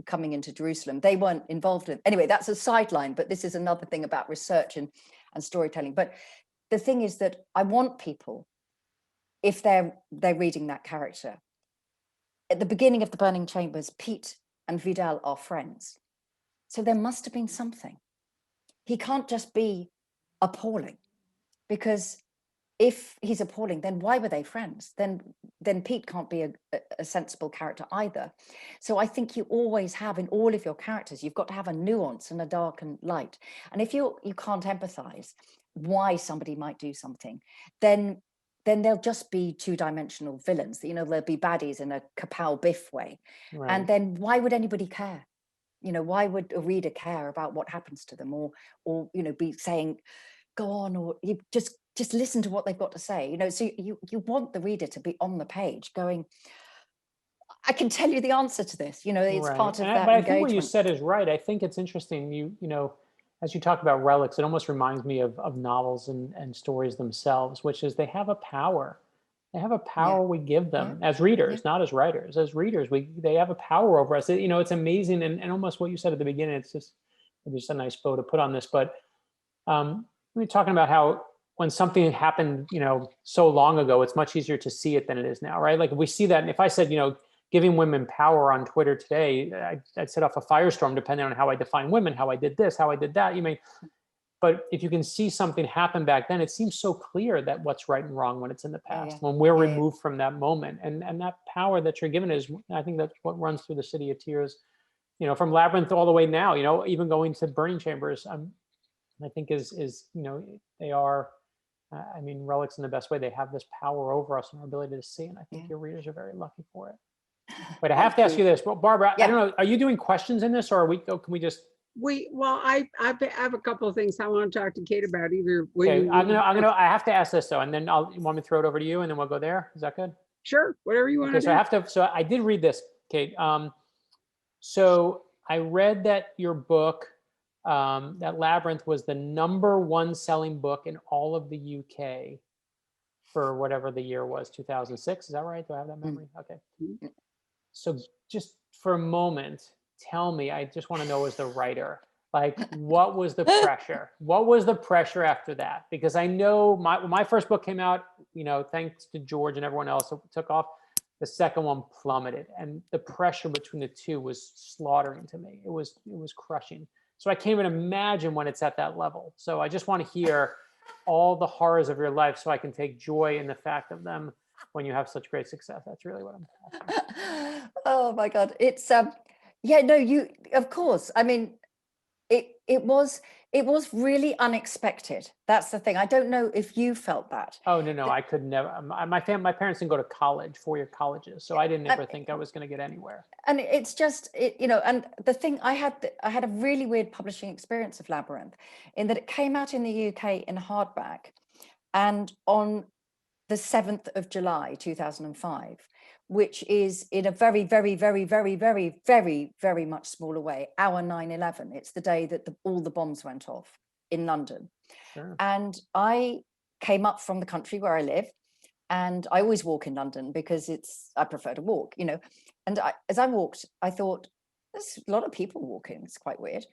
coming into Jerusalem, they weren't involved in. Anyway, that's a sideline, but this is another thing about research and storytelling. But the thing is that I want people, if they're reading that character, at the beginning of The Burning Chambers, Pete and Vidal are friends. So there must have been something. He can't just be appalling, because if he's appalling, then why were they friends? Then Pete can't be a sensible character either. So I think you always have in all of your characters, you've got to have a nuance and a dark and light. And if you can't empathize why somebody might do something, then they'll just be 2-dimensional villains. They'll be baddies in a Kapow Biff way. Right. And then why would anybody care? Why would a reader care about what happens to them, or be saying, go on, or you just listen to what they've got to say. So you want the reader to be on the page going, I can tell you the answer to this. It's right. Part of that. But I think what you said is right. I think it's interesting. As you talk about relics, it almost reminds me of novels and stories themselves, which is they have a power. They have a power we give them as readers, not as writers. As readers, they have a power over us. It's amazing, and almost what you said at the beginning. It's just a nice bow to put on this. But we're talking about how when something happened, so long ago, it's much easier to see it than it is now, right? Like if we see that, and if I said, giving women power on Twitter today, I'd set off a firestorm depending on how I define women, how I did this, how I did that. But if you can see something happen back then, it seems so clear that what's right and wrong when it's in the past, when we're removed from that moment. And that power that you're given I think that's what runs through the City of Tears from Labyrinth all the way now, even going to Burning Chambers, I think is, they are, I mean, relics in the best way. They have this power over us and our ability to see. And I think your readers are very lucky for it. But I have to ask you this. Well, Barbara, I don't know, are you doing questions in this, or can we just? Well, I have a couple of things I want to talk to Kate about. Either Okay, I have to ask this though, and then you want me to throw it over to you, and then we'll go there. Is that good? Sure, whatever you want to do. So I have to. So I did read this, Kate. So I read that your book, that Labyrinth, was the #1 selling book in all of the UK for whatever the year was, 2006. Is that right? Do I have that memory? Okay. So just for a moment, tell me, I just want to know as the writer, like, what was the pressure? What was the pressure after that? Because I know when my first book came out, thanks to George and everyone else, it took off. The second one plummeted, and the pressure between the two was slaughtering to me. It was crushing. So I can't even imagine when it's at that level. So I just want to hear all the horrors of your life so I can take joy in the fact of them when you have such great success. That's really what I'm asking. Oh my God. It's, no, of course. I mean, it was really unexpected. That's the thing. I don't know if you felt that. Oh, no, I could never. My parents didn't go to college, 4-year colleges. So I didn't ever think I was going to get anywhere. And it's just, and the thing, I had a really weird publishing experience of Labyrinth, in that it came out in the UK in hardback, and on the 7th of July, 2005, which is in a very, very, very, very, very, very, very much smaller way, our 9/11. It's the day that all the bombs went off in London. Sure. And I came up from the country where I live, and I always walk in London because I prefer to walk, And as I walked, I thought, there's a lot of people walking. It's quite weird.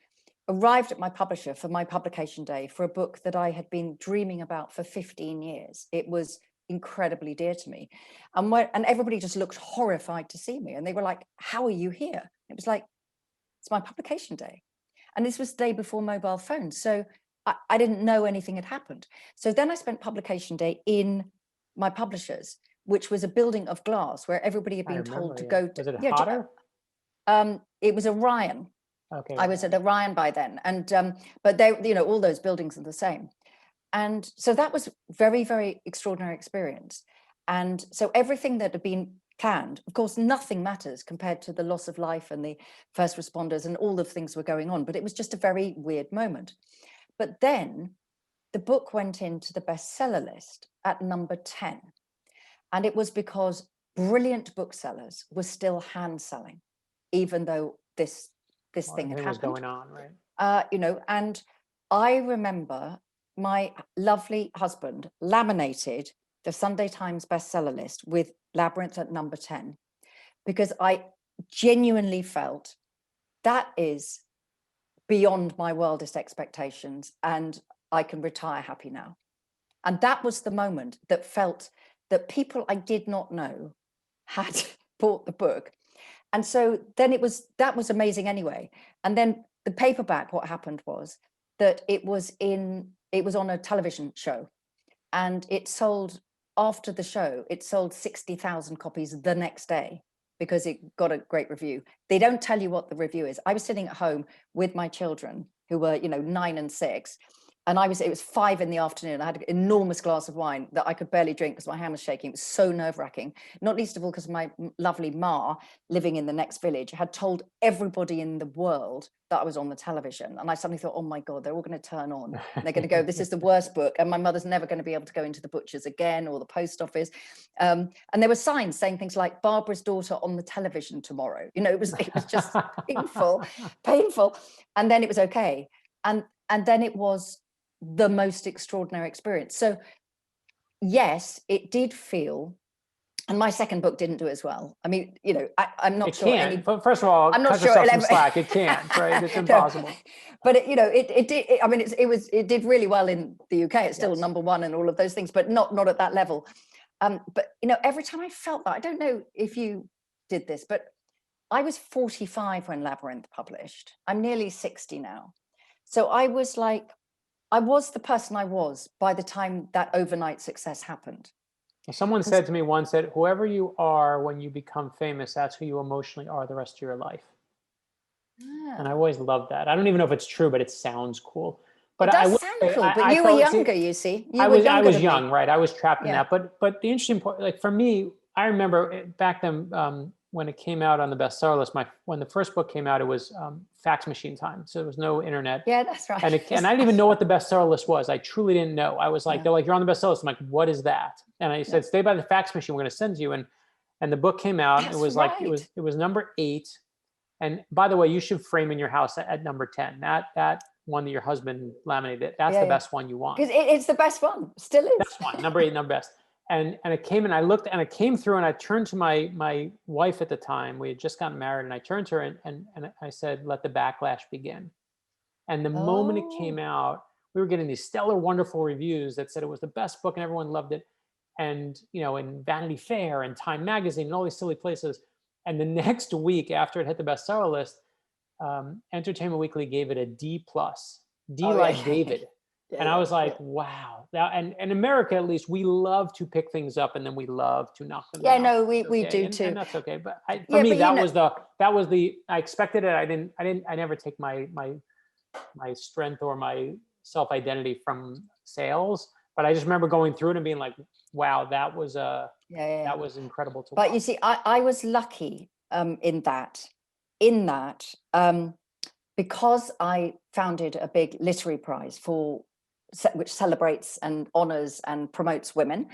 Arrived at my publisher for my publication day for a book that I had been dreaming about for 15 years. It was incredibly dear to me, and everybody just looked horrified to see me, and they were like, how are you here? It was like, it's my publication day, and this was the day before mobile phones, so I didn't know anything had happened. So then I spent publication day in my publisher's, which was a building of glass where everybody had been told to go to. Was it hotter? It was Orion. Okay. I was at Orion by then, and but they, all those buildings are the same. And so that was very, very extraordinary experience. And so everything that had been planned, of course, nothing matters compared to the loss of life and the first responders and all the things were going on, but it was just a very weird moment. But then the book went into the bestseller list at number 10. And it was because brilliant booksellers were still hand selling, even though this thing had happened. Was going on, right? And I remember my lovely husband laminated the Sunday Times bestseller list with Labyrinth at number 10, because I genuinely felt that is beyond my wildest expectations, and I can retire happy now. And that was the moment that felt that people I did not know had bought the book. And so then that was amazing anyway. And then the paperback, what happened was that it was on a television show, and it sold, after the show, it sold 60,000 copies the next day because it got a great review. They don't tell you what the review is. I was sitting at home with my children, who were 9 and 6, and it was 5 in the afternoon. I had an enormous glass of wine that I could barely drink because my hand was shaking. It was so nerve-wracking, not least of all because my lovely Ma, living in the next village, had told everybody in the world that I was on the television. And I suddenly thought, oh my God, they're all going to turn on. And they're going to go, this is the worst book. And my mother's never going to be able to go into the butcher's again, or the post office. And there were signs saying things like, Barbara's daughter on the television tomorrow. It was just painful. And then it was okay. And then it was the most extraordinary experience. So yes, it did feel, and my second book didn't do as well. I mean, I'm not sure. First of all, I'm not sure. Some slack. It can't, right? It's impossible. But it did. I mean, it did really well in the UK. It's still number 1 and all of those things, but not at that level. But every time I felt that, I don't know if you did this, but I was 45 when Labyrinth published. I'm nearly 60 now. So I was the person I was by the time that overnight success happened. Someone said to me once that whoever you are when you become famous, that's who you emotionally are the rest of your life. And I always loved that. I don't even know if it's true, but it sounds cool. But It does I will sound say, cool, but I you were felt, younger, you see. You I were was younger than young, me. right? I was trapped in Yeah. that. But the interesting part, like for me, I remember back then when it came out on the bestseller list. When the first book came out, it was fax machine time, so there was no internet. Yeah, that's right. And I didn't even know what the bestseller list was. I truly didn't know. I was like, they're like, you're on the bestseller list. I'm like, what is that? And I said, stay by the fax machine. We're going to send you. And the book came out. That's It was right. like it was number 8. And by the way, you should frame in your house at number 10. That one that your husband laminated. That's the best one you want. Because it's the best one. Still is. Best one. Number 8, number best. And it came and I looked and it came through and I turned to my wife at the time. We had just gotten married and I turned to her and I said, let the backlash begin. And the moment it came out, we were getting these stellar, wonderful reviews that said it was the best book and everyone loved it. And, in Vanity Fair and Time Magazine and all these silly places. And the next week after it hit the bestseller list, Entertainment Weekly gave it a D+. D like David. And I was like, wow. And in America, at least, we love to pick things up and then we love to knock them down. No, we do too. And that's okay. But for me, that was the, I expected it. I never take my strength or my self-identity from sales, but I just remember going through it and being like, wow, that was that was incredible to watch. But you see, I was lucky in that, because I founded a big literary prize which celebrates and honors and promotes women,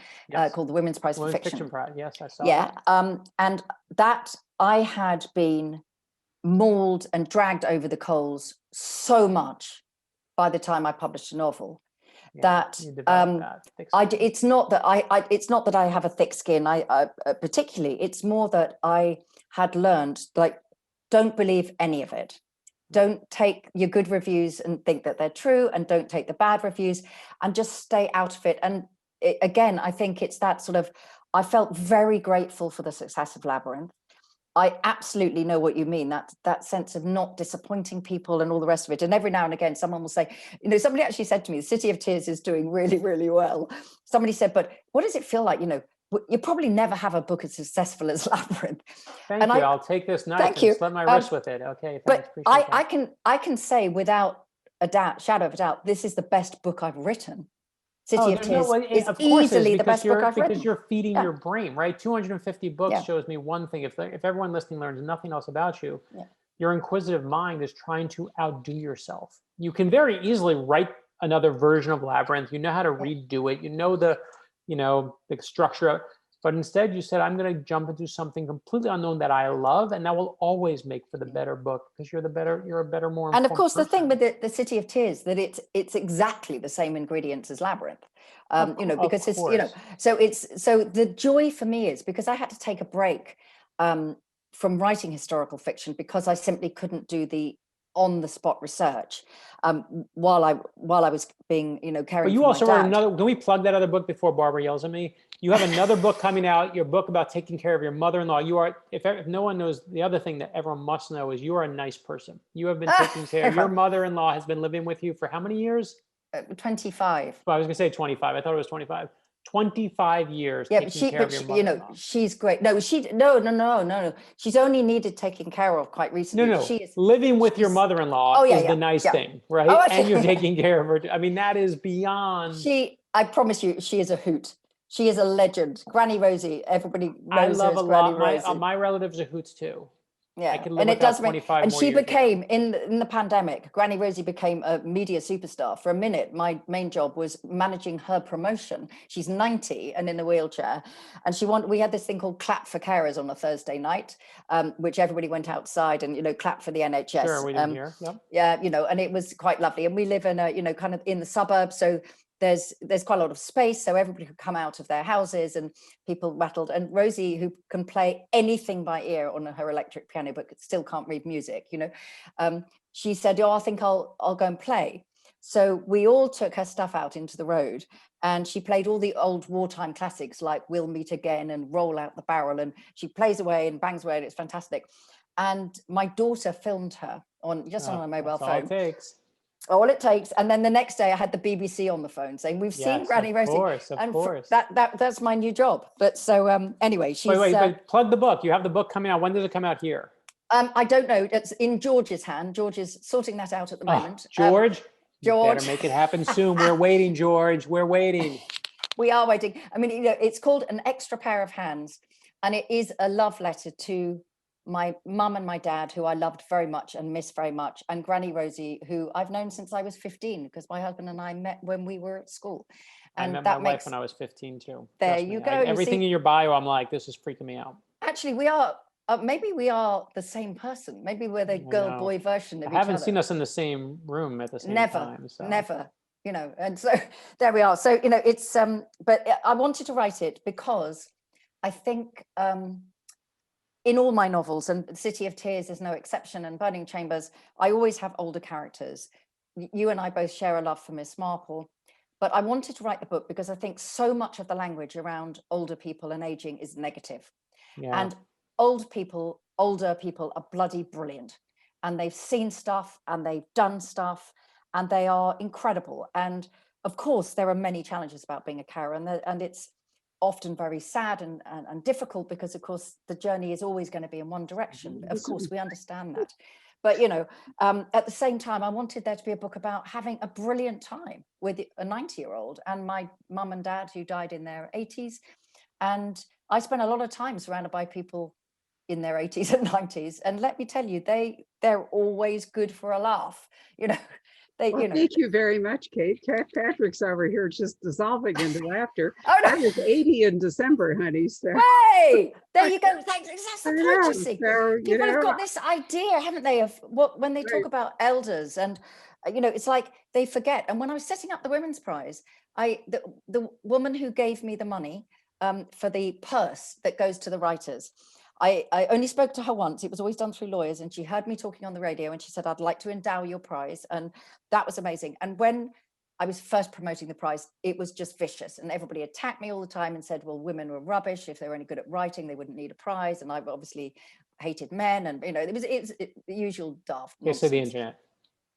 called the Women's Prize for Fiction. Prize. Yes, I saw. Yeah, and that I had been mauled and dragged over the coals so much by the time I published a novel. That it's not that I have a thick skin. I particularly, it's more that I had learned, like, don't believe any of it. Don't take your good reviews and think that they're true, and don't take the bad reviews, and just stay out of it. And again, I think it's that sort of, I felt very grateful for the success of Labyrinth. I absolutely know what you mean, that sense of not disappointing people and all the rest of it. And every now and again, someone will say, somebody actually said to me, The City of Tears is doing really, really well. Somebody said, but what does it feel like? You probably never have a book as successful as Labyrinth. Thank you. I'll take this knife and slit my wrist with it. Okay, thanks. But I can say without a shadow of a doubt, this is the best book I've written. City of Tears is easily the best book I've written. Because you're feeding your brain, right? 250 books shows me one thing. If everyone listening learns nothing else about you, your inquisitive mind is trying to outdo yourself. You can very easily write another version of Labyrinth. You know how to redo it. You know the structure. But instead you said, I'm going to jump into something completely unknown that I love, and that will always make for the better book, because you're a better, more. And of course, person. the thing with the City of Tears, that it's exactly the same ingredients as Labyrinth, because it's, so the joy for me is because I had to take a break from writing historical fiction because I simply couldn't do the on-the-spot research while I was being, caring. But you also wrote another. Can we plug that other book before Barbara yells at me? You have another book coming out. Your book about taking care of your mother-in-law. You are, if no one knows, the other thing that everyone must know is you are a nice person. You have been taking care. Your mother-in-law has been living with you for how many years? 25. Well, I was going to say 25. I thought it was 25. 25 years. Yeah, but she's great. No, no. She's only needed taking care of quite recently. No. Living with your mother-in-law is the nice thing, right? Oh, and you're taking care of her. I mean, that is beyond. I promise you, she is a hoot. She is a legend. Granny Rosie, everybody knows I love her as a Granny lot. Rosie. My relatives are hoots too. Yeah, I can live and it does. 25 and more she years became in the pandemic. Granny Rosie became a media superstar. For a minute, my main job was managing her promotion. She's 90 and in a wheelchair, and we had this thing called Clap for Carers on a Thursday night, which everybody went outside and clap for the NHS. Sure, we didn't hear. Yep. Yeah, and it was quite lovely. And we live in a kind of in the suburbs, so there's quite a lot of space, so everybody could come out of their houses and people rattled. And Rosie, who can play anything by ear on her electric piano, but still can't read music, she said, I think I'll go and play. So we all took her stuff out into the road, and she played all the old wartime classics like We'll Meet Again and Roll Out the Barrel, and she plays away and bangs away, and it's fantastic. And my daughter filmed her on a mobile phone. All it takes. All it takes. And then the next day I had the BBC on the phone saying, we've seen Granny Rosie. Of course. That's my new job. But so anyway, she's... Wait, plug the book. You have the book coming out. When does it come out here? I don't know. It's in George's hand. George is sorting that out at the moment. George, you George, better make it happen soon. We're waiting, George. We're waiting. We are waiting. I mean, it's called An Extra Pair of Hands, and it is a love letter to my mum and my dad, who I loved very much and miss very much, and Granny Rosie, who I've known since I was 15, because my husband and I met when we were at school. And I met my wife when I was 15 too. There you go. Everything in your bio, I'm like, this is freaking me out. Actually, we are. Maybe we are the same person. Maybe we're the girl-boy version of each other. I haven't seen us in the same room at the same time. So. Never. And so there we are. So it's. But I wanted to write it because I think in all my novels, and City of Tears is no exception, and Burning Chambers, I always have older characters. You and I both share a love for Miss Marple. But I wanted to write the book because I think so much of the language around older people and aging is negative. Yeah. And older people are bloody brilliant. And they've seen stuff and they've done stuff and they are incredible. And of course, there are many challenges about being a carer, and it's often very sad and difficult because, of course, the journey is always going to be in one direction. Of course, we understand that. But, at the same time, I wanted there to be a book about having a brilliant time with a 90-year-old and my mum and dad who died in their 80s. And I spent a lot of time surrounded by people in their 80s and 90s. And let me tell you, they're always good for a laugh. Thank you very much, Kate. Patrick's over here just dissolving into laughter. Oh, no. I was 80 in December, honey. So. Hey, there you go. That's the point, you see. So, People have got this idea, haven't they, of what when they talk about elders, and it's like they forget. And when I was setting up the Women's Prize, the woman who gave me the money for the purse that goes to the writers, I only spoke to her once. It was always done through lawyers, and she heard me talking on the radio and she said, I'd like to endow your prize. And that was amazing. And when I was first promoting the prize, it was just vicious, and everybody attacked me all the time and said, well, women were rubbish. If they were any good at writing, they wouldn't need a prize. And I obviously hated men, and it was the usual daft nonsense. Yes, the internet.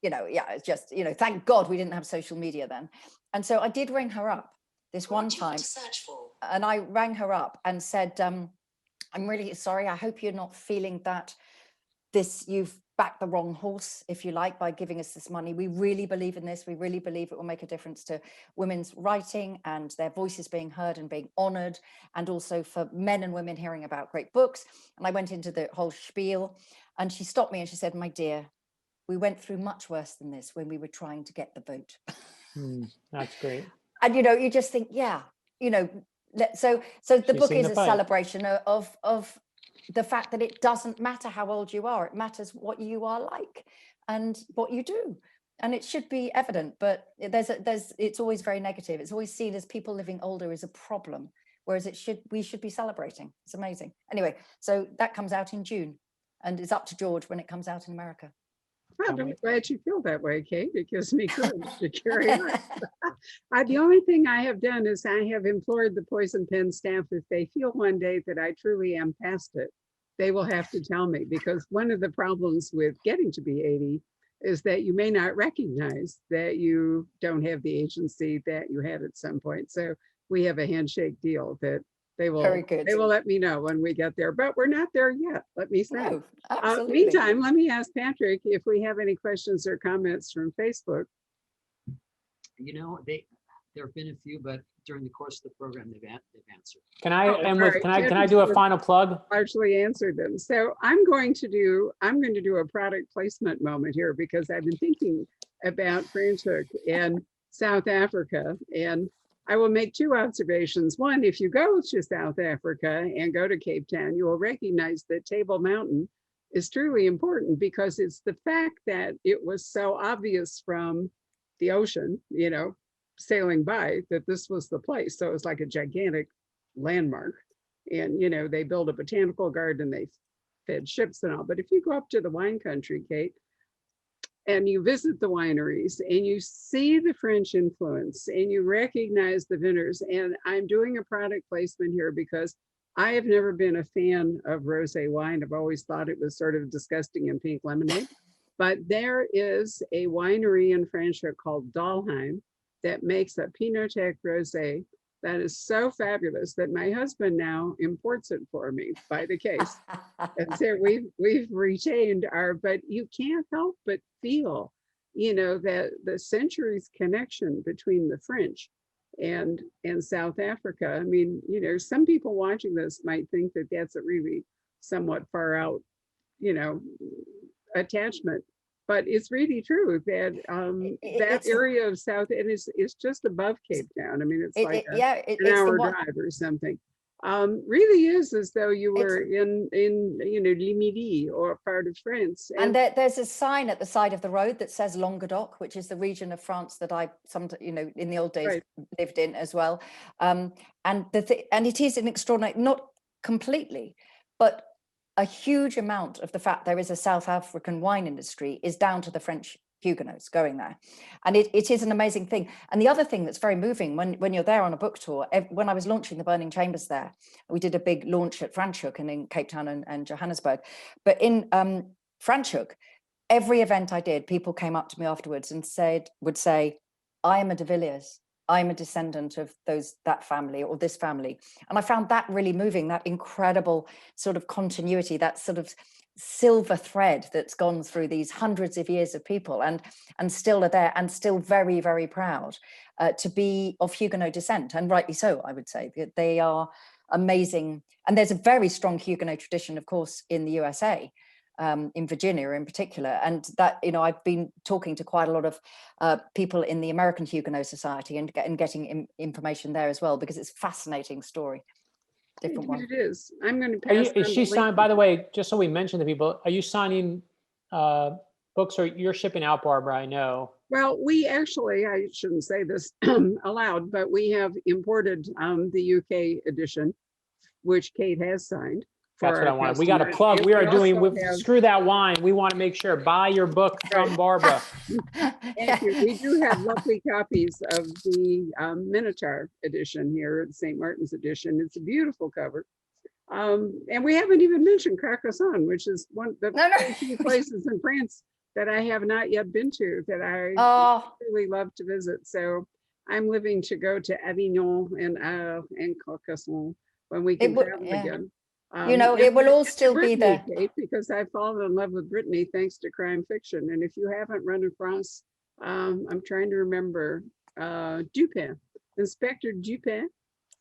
It's just, thank God we didn't have social media then. And so I did ring her up this one time, and I rang her up and said, I'm really sorry. I hope you're not feeling that you've backed the wrong horse, if you like, by giving us this money. We really believe in this. We really believe it will make a difference to women's writing and their voices being heard and being honored, and also for men and women hearing about great books. And I went into the whole spiel, and she stopped me and she said, my dear, we went through much worse than this when we were trying to get the vote. That's great. And, you just think, so the book is a celebration of the fact that it doesn't matter how old you are. It matters what you are like and what you do. And it should be evident, but it's always very negative. It's always seen as people living older is a problem, whereas we should be celebrating. It's amazing. Anyway, so that comes out in June, and it's up to George when it comes out in America. Well, I'm glad you feel that way, Kate. It gives me courage to carry on. The only thing I have done is I have implored the Poison Pen staff, if they feel one day that I truly am past it, they will have to tell me, because one of the problems with getting to be 80 is that you may not recognize that you don't have the agency that you had at some point. So we have a handshake deal that they will let me know when we get there, but we're not there yet, let me say. No, absolutely. Meantime, let me ask Patrick if we have any questions or comments from Facebook. There have been a few, but during the course of the program, they've answered. Can I do a final plug? Largely answered them. So I'm going to do a product placement moment here, because I've been thinking about Franschhoek in South Africa, and I will make two observations. One, if you go to South Africa and go to Cape Town, you will recognize that Table Mountain is truly important, because it's the fact that it was so obvious from the ocean, sailing by, that this was the place. So it was like a gigantic landmark. And, they built a botanical garden, they fed ships and all. But if you go up to the wine country, Kate, and you visit the wineries and you see the French influence and you recognize the vineyards, and I'm doing a product placement here because I have never been a fan of rosé wine. I've always thought it was sort of disgusting and pink lemonade. But there is a winery in Franschhoek called Dahlheim that makes a Pinot Tech rosé that is so fabulous that my husband now imports it for me by the case. And so we've retained our, but you can't help but feel, that the centuries connection between the French and South Africa. I mean, some people watching this might think that that's a really somewhat far out, you know, attachment, but it's really true that that area of South, and it's just above Cape Town. I mean, it's like an hour drive or something. Really is as though you were in Limidi or part of France. And there's a sign at the side of the road that says Languedoc, which is the region of France that I in the old days lived in as well. And it is an extraordinary, not completely, but a huge amount of the fact there is a South African wine industry is down to the French Huguenots going there. And it is an amazing thing. And the other thing that's very moving when you're there on a book tour, when I was launching the Burning Chambers there, we did a big launch at Franschhoek and in Cape Town and Johannesburg. But in Franschhoek, every event I did, people came up to me afterwards and would say, I am a de Villiers. I'm a descendant of that family or this family. And I found that really moving, that incredible sort of continuity, that sort of silver thread that's gone through these hundreds of years of people and still are there and still very, very proud to be of Huguenot descent. And rightly so, I would say. They are amazing. And there's a very strong Huguenot tradition, of course, in the USA. In Virginia in particular, and that I've been talking to quite a lot of people in the American Huguenot Society and getting information there as well, because it's a fascinating story. Different one. It is. I'm going to pass. Is she signed? By the way, just so we mention to people, are you signing books, or you're shipping out, Barbara? I know. Well, we actually, I shouldn't say this aloud, but we have imported the UK edition, which Kate has signed. That's what I wanted. We got to plug. We are doing, screw that wine. We want to make sure, buy your book from Barbara. Thank you. We do have lovely copies of the Minotaur edition here, the St. Martin's edition. It's a beautiful cover. And we haven't even mentioned Carcassonne, which is one of the few places in France that I have not yet been to, that I really love to visit. So I'm living to go to Avignon and Carcassonne when we can travel again. It will all still be there. Kate, because I've fallen in love with Brittany thanks to crime fiction. And if you haven't run across, I'm trying to remember, Dupin, Inspector Dupin.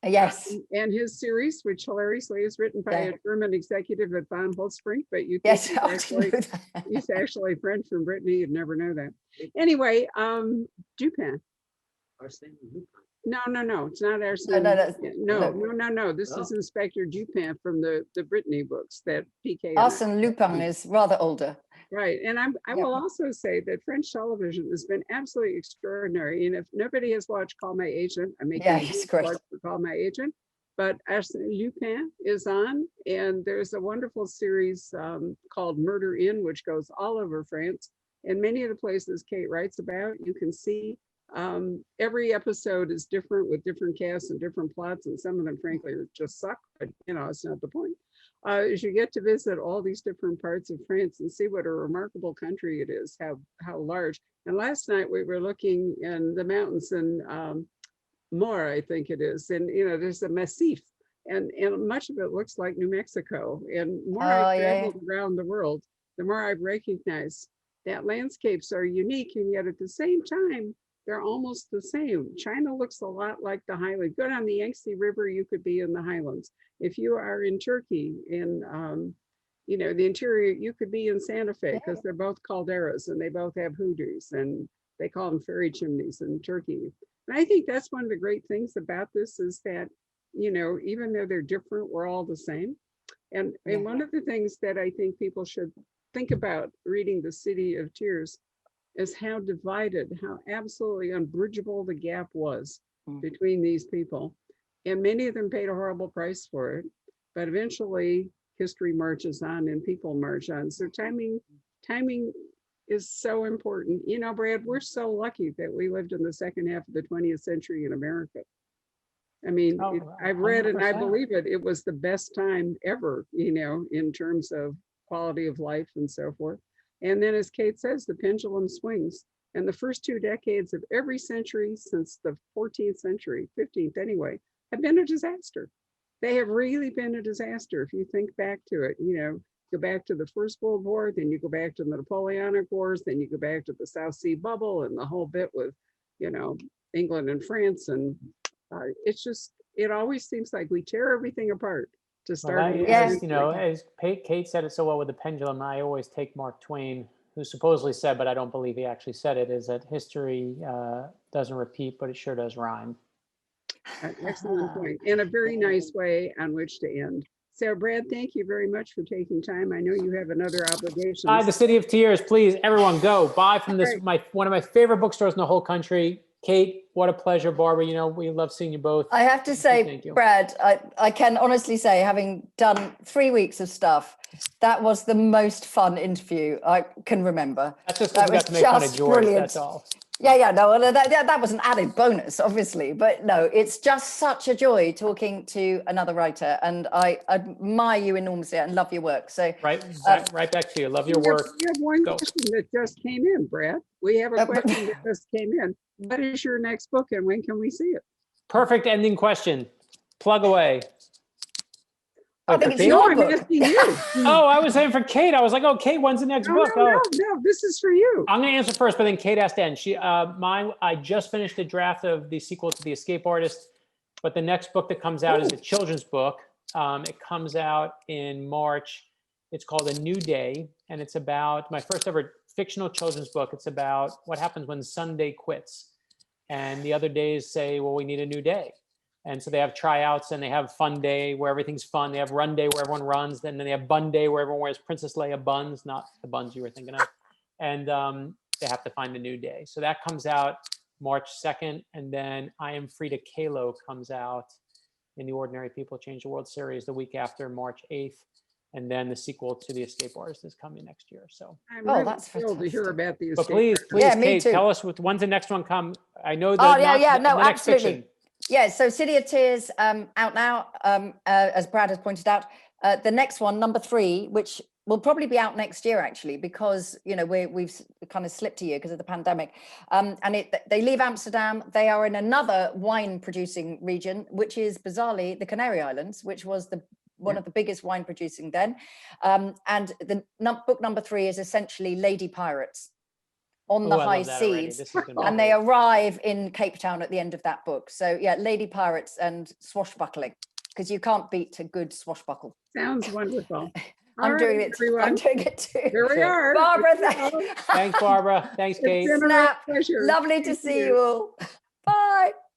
Yes. And his series, which hilariously is written by a German executive at Von Holtzbrink, but you think he's actually French from Brittany. You'd never know that. Anyway, Dupin. Arsène Lupin. No, it's not Arsène. No. This is Inspector Dupin from the Brittany books that PK. Arsène Lupin is rather older. Right, and I will also say that French television has been absolutely extraordinary. And if nobody has watched Call My Agent, I'm making a plug for Call My Agent, but Arsène Lupin is on, and there's a wonderful series called Murder In, which goes all over France. And many of the places Kate writes about, you can see every episode is different with different casts and different plots, and some of them frankly just suck, but it's not the point. As you get to visit all these different parts of France and see what a remarkable country it is, how large. And last night we were looking in the mountains in Moore, I think it is, and there's a massif, and much of it looks like New Mexico. And more I've traveled around the world, the more I've recognized that landscapes are unique, and yet at the same time they're almost the same. China looks a lot like the Highlands. Go down the Yangtze River, you could be in the Highlands. If you are in Turkey, in the interior, you could be in Santa Fe, because they're both calderas and they both have hoodoos, and they call them fairy chimneys in Turkey. And I think that's one of the great things about this is that, even though they're different, we're all the same. And one of the things that I think people should think about reading The City of Tears is how divided, how absolutely unbridgeable the gap was between these people. And many of them paid a horrible price for it, but eventually history marches on and people march on. So timing is so important. Brad, we're so lucky that we lived in the second half of the 20th century in America. I mean, I've read and I believe it. It was the best time ever, in terms of quality of life and so forth. And then, as Kate says, the pendulum swings. And the first 2 decades of every century since the 14th century, 15th anyway, have been a disaster. They have really been a disaster. If you think back to it, go back to the First World War, then you go back to the Napoleonic Wars, then you go back to the South Sea Bubble and the whole bit with, England and France. And it always seems like we tear everything apart to start. As Kate said it so well with the pendulum, I always take Mark Twain, who supposedly said, but I don't believe he actually said it, is that history doesn't repeat, but it sure does rhyme. Excellent point. And a very nice way on which to end. So, Brad, thank you very much for taking time. I know you have another obligation. The City of Tears, please, everyone go buy from this, one of my favorite bookstores in the whole country. Kate, what a pleasure. Barbara, we love seeing you both. I have to say, Brad, I can honestly say, having done 3 weeks of stuff, that was the most fun interview I can remember. That's just because we got to make fun of George, brilliant. That's all. No, that was an added bonus, obviously. But no, it's just such a joy talking to another writer. And I admire you enormously and love your work. So right back to you. Love your work. We have one question that just came in, Brad. We have a question that just came in. What is your next book and when can we see it? Perfect ending question. Plug away. I think it's your book. I'm asking you. Oh, I was saying for Kate. I was like, oh, Kate, when's the next book? No, this is for you. I'm going to answer first, but then Kate has to end. I just finished a draft of the sequel to The Escape Artist, but the next book that comes out is a children's book. It comes out in March. It's called A New Day, and it's about my first ever fictional children's book. It's about what happens when Sunday quits. And the other days say, well, we need a new day. And so they have tryouts and they have fun day where everything's fun. They have run day where everyone runs. Then they have bun day where everyone wears Princess Leia buns, not the buns you were thinking of. And they have to find a new day. So that comes out March 2nd. And then I Am Free to Kalo comes out in the Ordinary People Change the World series the week after, March 8th. And then the sequel to The Escape Artist is coming next year. So I'm really thrilled to hear about The Escape But please, Yeah, me Kate, too. tell us when's the next one come. I know that. No, the next absolutely. fiction. Yeah, so City of Tears out now, as Brad has pointed out. The next one, number 3, which will probably be out next year, actually, because we've kind of slipped a year because of the pandemic. And they leave Amsterdam. They are in another wine-producing region, which is bizarrely the Canary Islands, which was one of the biggest wine producing then. And the book number 3 is essentially lady pirates on the high seas, and they arrive in Cape Town at the end of that book. So yeah, lady pirates and swashbuckling, because you can't beat a good swashbuckle. Sounds wonderful. I'm doing it too. Here we are. Barbara, thanks, Barbara. Thanks, Kate. Snap. Lovely to see you all. Bye.